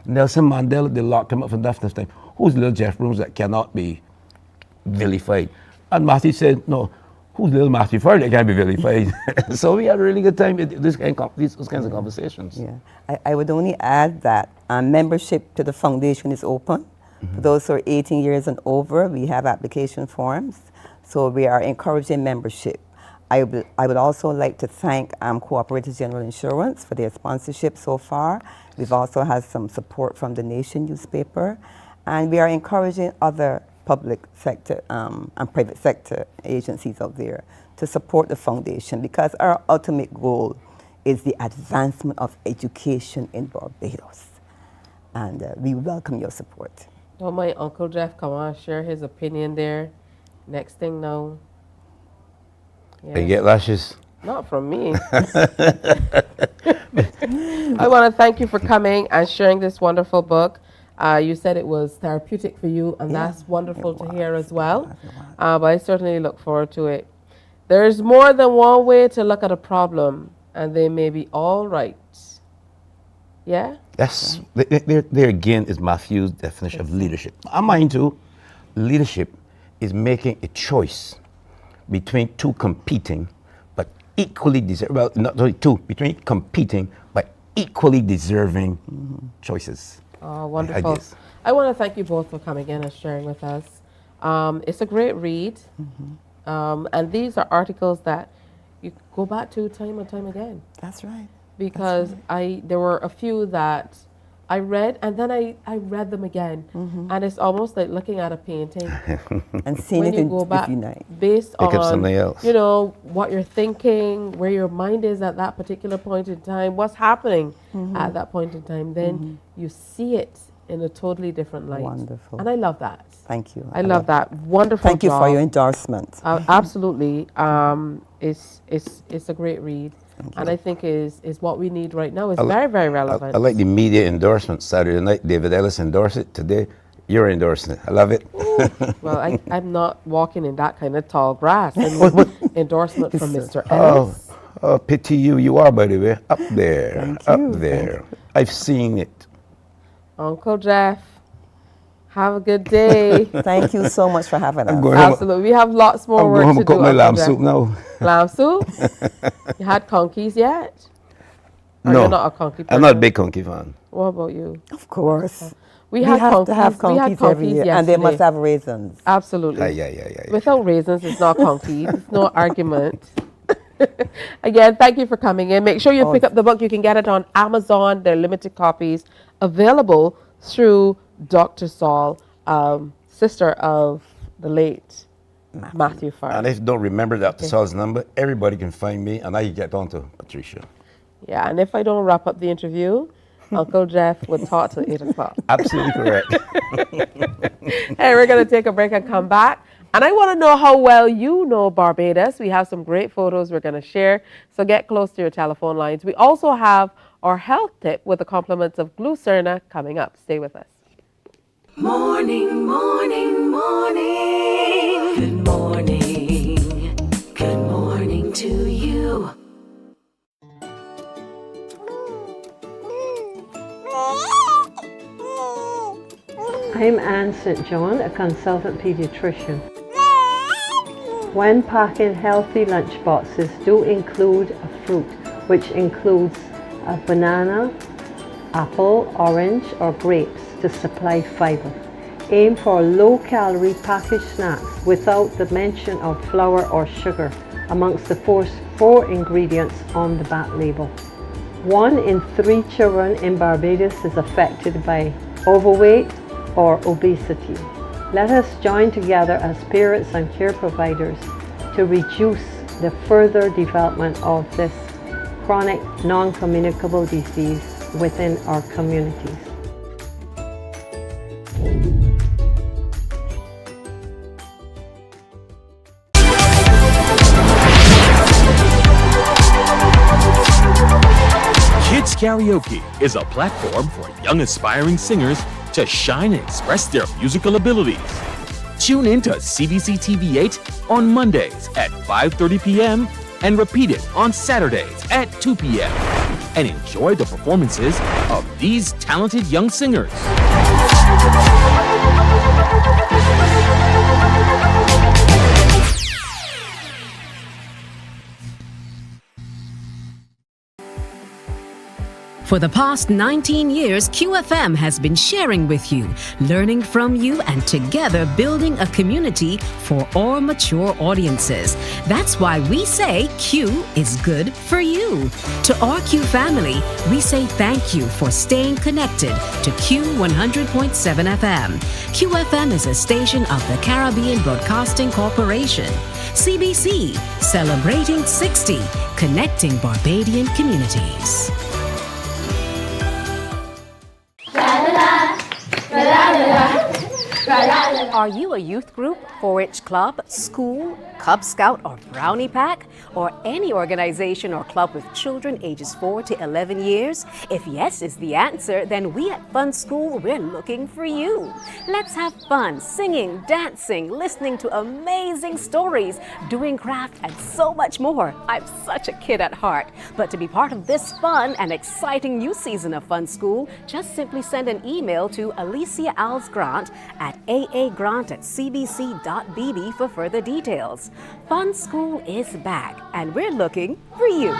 Nelson Mandela, they locked him up for death time. Who's little Jeff Brooms that cannot be vilified? And Matthew said, no, who's little Matthew Farley that can't be vilified? So we had a really good time with those kinds of conversations. Yeah, I would only add that membership to the foundation is open. For those who are 18 years and over, we have application forms. So we are encouraging membership. I would also like to thank Cooperative General Insurance for their sponsorship so far. We've also had some support from the Nation newspaper. And we are encouraging other public sector and private sector agencies out there to support the foundation, because our ultimate goal is the advancement of education in Barbados. And we welcome your support. Well, my Uncle Jeff come on, share his opinion there. Next thing now. Yeah. They get lashes. Not from me. I want to thank you for coming and sharing this wonderful book. You said it was therapeutic for you, and that's wonderful to hear as well. But I certainly look forward to it. There's more than one way to look at a problem, and they may be all right. Yeah? Yes. There again is Matthew's definition of leadership. And mine too. Leadership is making a choice between 2 competing but equally deserving, well, not only 2, between competing but equally deserving choices. Oh, wonderful. I want to thank you both for coming in and sharing with us. It's a great read. And these are articles that you go back to time and time again. That's right. Because there were a few that I read, and then I read them again. And it's almost like looking at a painting. And seeing when it you go back based Pick up on something else. You know, what you're thinking, where your mind is at that particular point in time, what's happening at that point in time, then you see it in a totally different light. Wonderful. And I love that. Thank you. I love that. Wonderful Thank you for your endorsement. Absolutely. It's a great read. And I think is what we need right now. It's very, very relevant. I like the media endorsement. Saturday night, David Ellis endorsed it. Today, you're endorsing it. I love it. Well, I'm not walking in that kind of tall grass. Endorsement from Mr. Ellis. Oh, pity you. You are, by the way, up there. Up there. I've seen it. Uncle Jeff, have a good day. Thank you so much for having us. Absolutely. We have lots more work to do. I'm going to cook my lamb soup now. Lamb soup? You had conkies yet? Or no. You're not a conky person? I'm not a big conky fan. What about you? Of course. We have to have conkies every year, and they must have raisins. Absolutely. Yeah. Without raisins, it's not conkies. It's no argument. Again, thank you for coming in. Make sure you pick up the book. You can get it on Amazon. There are limited copies available through Dr. Saul, sister of the late Matthew Farley. And if you don't remember Dr. Saul's number, everybody can find me, and I can get on to Patricia. Yeah, and if I don't wrap up the interview, Uncle Jeff would talk till 8 o'clock. Absolutely correct. Hey, we're going to take a break and come back. And I want to know how well you know Barbados. We have some great photos we're going to share, so get close to your telephone lines. We also have our health tip with the compliments of Glucerna coming up. Stay with us. Morning, morning, morning. Good morning. Good morning to you. I'm Anne St. John, a consultant pediatrician. When packing healthy lunch boxes, do include a fruit, which includes a banana, apple, orange, or grapes to supply fiber. Aim for low-calorie packaged snacks without the mention of flour or sugar amongst the four ingredients on the back label. 1 in 3 children in Barbados is affected by overweight or obesity. Let us join together as parents and care providers to reduce the further development of this chronic non-communicable disease within our communities. Karaoke is a platform for young aspiring singers to shine and express their musical abilities. Tune in to CBC TV 8 on Mondays at 5:30 p.m. and repeat it on Saturdays at 2 p.m. and enjoy the performances of these talented young singers. For the past 19 years, QFM has been sharing with you, learning from you, and together building a community for all mature audiences. That's why we say Q is good for you. To our Q family, we say thank you for staying connected to Q 100.7 FM. QFM is a station of the Caribbean Broadcasting Corporation. CBC, celebrating 60, connecting Barbadian communities. Are you a youth group, 4-H club, school, Cub Scout, or Brownie Pack, or any organization or club with children ages 4 to 11 years? If yes is the answer, then we at Fun School, we're looking for you. Let's have fun singing, dancing, listening to amazing stories, doing craft, and so much more. I'm such a kid at heart. But to be part of this fun and exciting new season of Fun School, just simply send an email to Alicia Alves Grant at aa.grant@cbc.bb for further details. Fun School is back, and we're looking for you.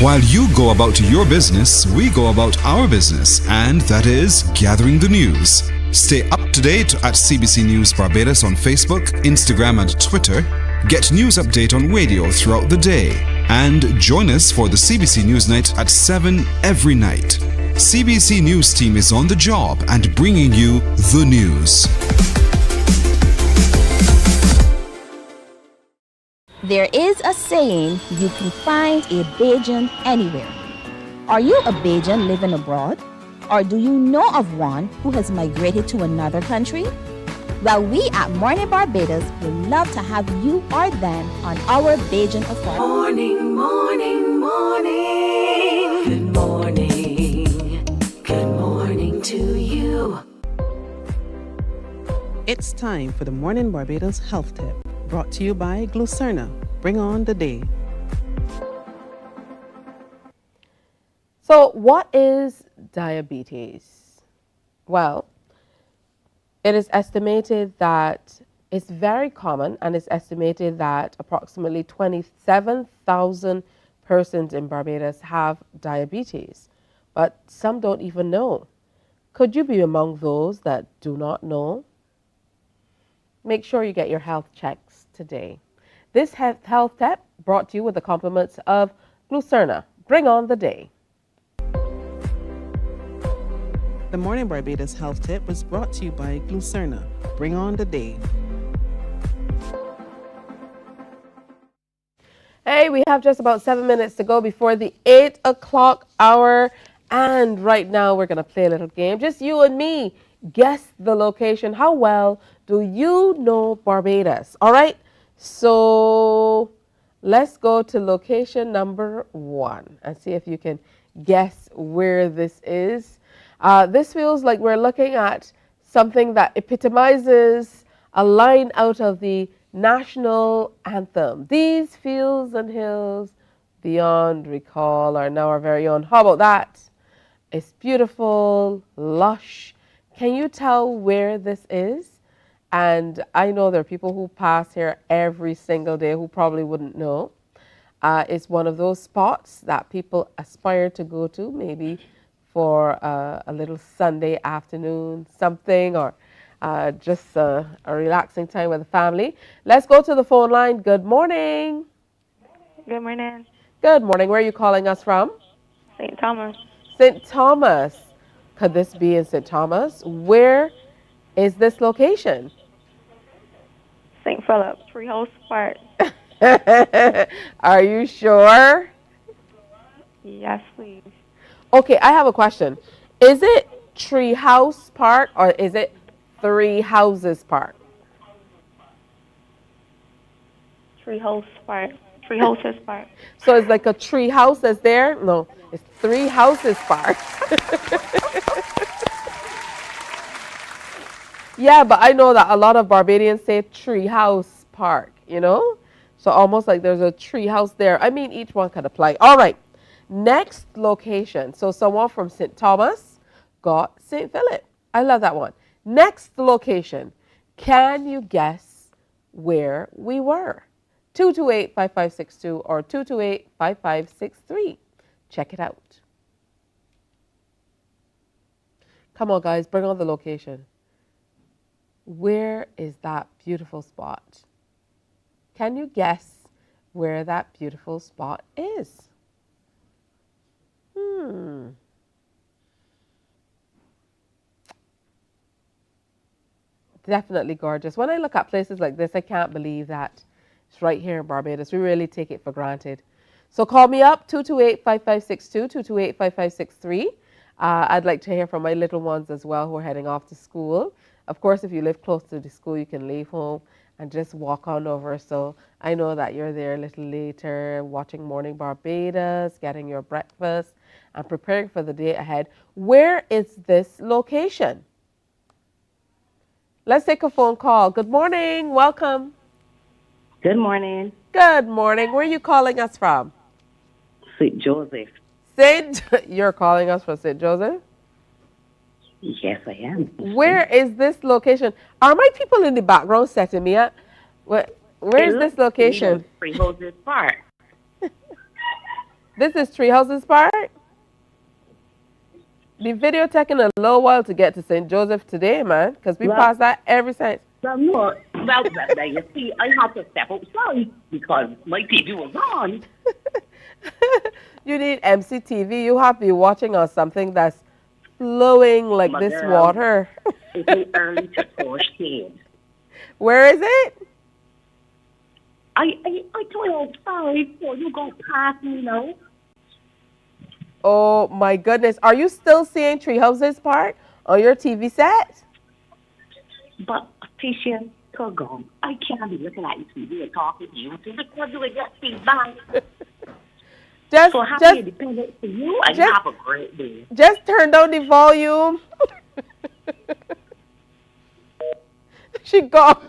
While you go about your business, we go about our business, and that is gathering the news. Stay up to date at CBC News Barbados on Facebook, Instagram, and Twitter. Get news update on radio throughout the day. And join us for the CBC News Night at 7 every night. CBC News team is on the job and bringing you the news. There is a saying, you can find a Bajan anywhere. Are you a Bajan living abroad? Or do you know of one who has migrated to another country? Well, we at Mornin Barbados would love to have you or them on our Bajan Affair. Morning, morning, morning. Good morning. Good morning to you. It's time for the Mornin Barbados Health Tip, brought to you by Glucerna. Bring on the day. So, what is diabetes? Well, it is estimated that it's very common, and it's estimated that approximately 27,000 persons in Barbados have diabetes, but some don't even know. Could you be among those that do not know? Make sure you get your health checks today. This health tip brought to you with the compliments of Glucerna. Bring on the day. The Mornin Barbados Health Tip was brought to you by Glucerna. Bring on the day. Hey, we have just about 7 minutes to go before the 8 o'clock hour. And right now we're going to play a little game. Just you and me. Guess the location. How well do you know Barbados? All right. So let's go to location number 1 and see if you can guess where this is. This feels like we're looking at something that epitomizes a line out of the national anthem. These fields and hills beyond recall are now our very own. How about that? It's beautiful, lush. Can you tell where this is? And I know there are people who pass here every single day who probably wouldn't know. It's one of those spots that people aspire to go to, maybe for a little Sunday afternoon something, or just a relaxing time with the family. Let's go to the phone line. Good morning. Good morning. Good morning. Where are you calling us from? St. Thomas. St. Thomas. Could this be in St. Thomas? Where is this location? St. Philip, Treehouse Park. Are you sure? Yes, please. Okay, I have a question. Is it Treehouse Park or is it Three Houses Park? Treehouse Park. Treehouses Park. So it's like a tree house that's there? No, it's 3 houses park. Yeah, but I know that a lot of Barbadians say tree house park, you know? So almost like there's a tree house there. I mean, each one can apply. All right, next location. So someone from St. Thomas got St. Philip. I love that one. Next location. Can you guess where we were? 228-5562 or 228-5563. Check it out. Come on, guys, bring on the location. Where is that beautiful spot? Can you guess where that beautiful spot is? Definitely gorgeous. When I look at places like this, I can't believe that it's right here in Barbados. We really take it for granted. So call me up, 228-5562, 228-5563. I'd like to hear from my little ones as well who are heading off to school. Of course, if you live close to the school, you can leave home and just walk on over. So I know that you're there a little later, watching Morning Barbados, getting your breakfast, and preparing for the day ahead. Where is this location? Let's take a phone call. Good morning. Welcome. Good morning. Good morning. Where are you calling us from? St. Joseph. You're calling us from St. Joseph? Yes, I am. Where is this location? Are my people in the background setting me up? Where is this location? Treehouses Park. This is Treehouses Park? The video taking a little while to get to St. Joseph today, man, because we pass that every time. Well, you see, I had to step outside because my TV was on. You need MCTV. You have to be watching on something that's flowing like My this girl, water. It's too early to push kids. Where is it? I go outside so you go past me, now. Oh my goodness. Are you still seeing Treehouses Park on your TV set? But, Tisha, Tugum, I can't be looking at your TV and talking to you because you will get feedback. So happy independence to you and have a great day. Just turn down the volume. She gone.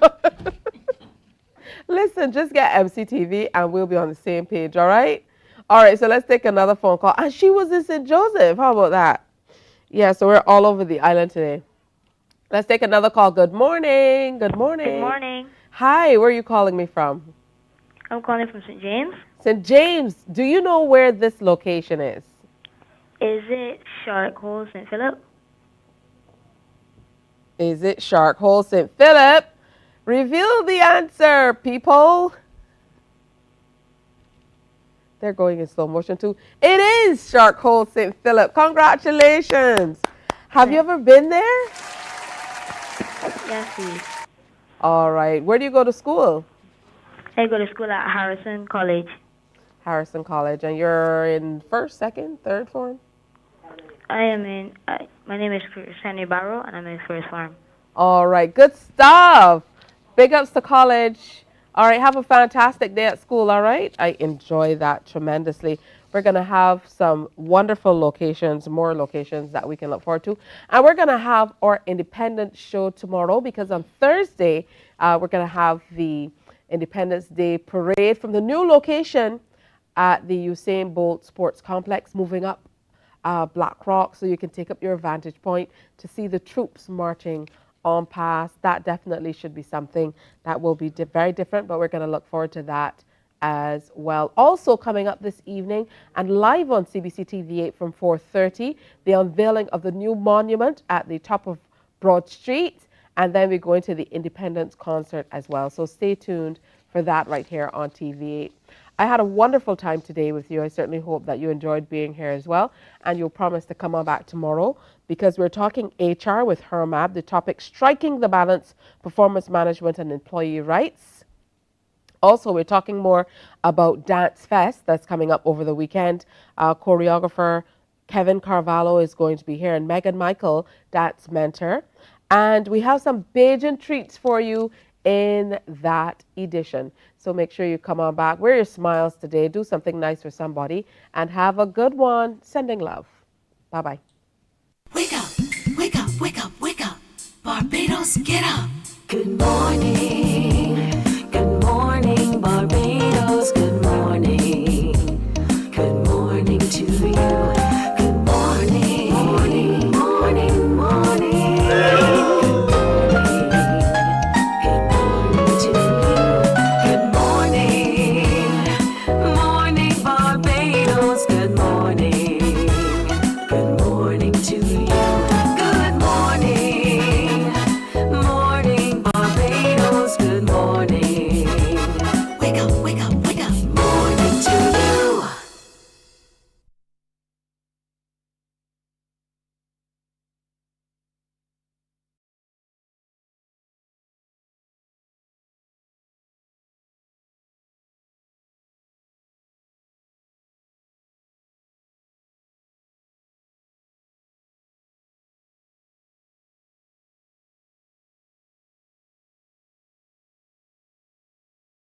Listen, just get MCTV and we'll be on the same page, all right? All right, so let's take another phone call. And she was in St. Joseph. How about that? Yeah, so we're all over the island today. Let's take another call. Good morning. Good morning. Good morning. Hi, where are you calling me from? I'm calling from St. James. St. James, do you know where this location is? Is it Shark Hole, St. Philip? Is it Shark Hole, St. Philip? Reveal the answer, people. They're going in slow motion too. It is Shark Hole, St. Philip. Congratulations. Have you ever been there? Yes, please. All right. Where do you go to school? I go to school at Harrison College. Harrison College. And you're in first, second, third form? I am in, my name is Sandy Barrow, and I'm in first form. All right. Good stuff. Big ups to college. All right. Have a fantastic day at school. All right. I enjoy that tremendously. We're going to have some wonderful locations, more locations that we can look forward to. And we're going to have our Independence show tomorrow because on Thursday, we're going to have the Independence Day parade from the new location at the Usain Bolt Sports Complex, moving up Black Rock, so you can take up your vantage point to see the troops marching on past. That definitely should be something that will be very different, but we're going to look forward to that as well. Also coming up this evening and live on CBC TV8 from 4:30, the unveiling of the new monument at the top of Broad Street, and then we're going to the Independence concert as well. So stay tuned for that right here on TV8. I had a wonderful time today with you. I certainly hope that you enjoyed being here as well, and you'll promise to come on back tomorrow because we're talking HR with Hermab, the topic striking the balance, performance management and employee rights. Also, we're talking more about Dance Fest that's coming up over the weekend. Choreographer Kevin Carvalho is going to be here, and Megan Michael, dance mentor. And we have some Bajan treats for you in that edition. So make sure you come on back. Wear your smiles today. Do something nice for somebody and have a good one. Sending love. Bye-bye. Wake up, wake up, wake up, wake up. Barbados, get up. Good morning.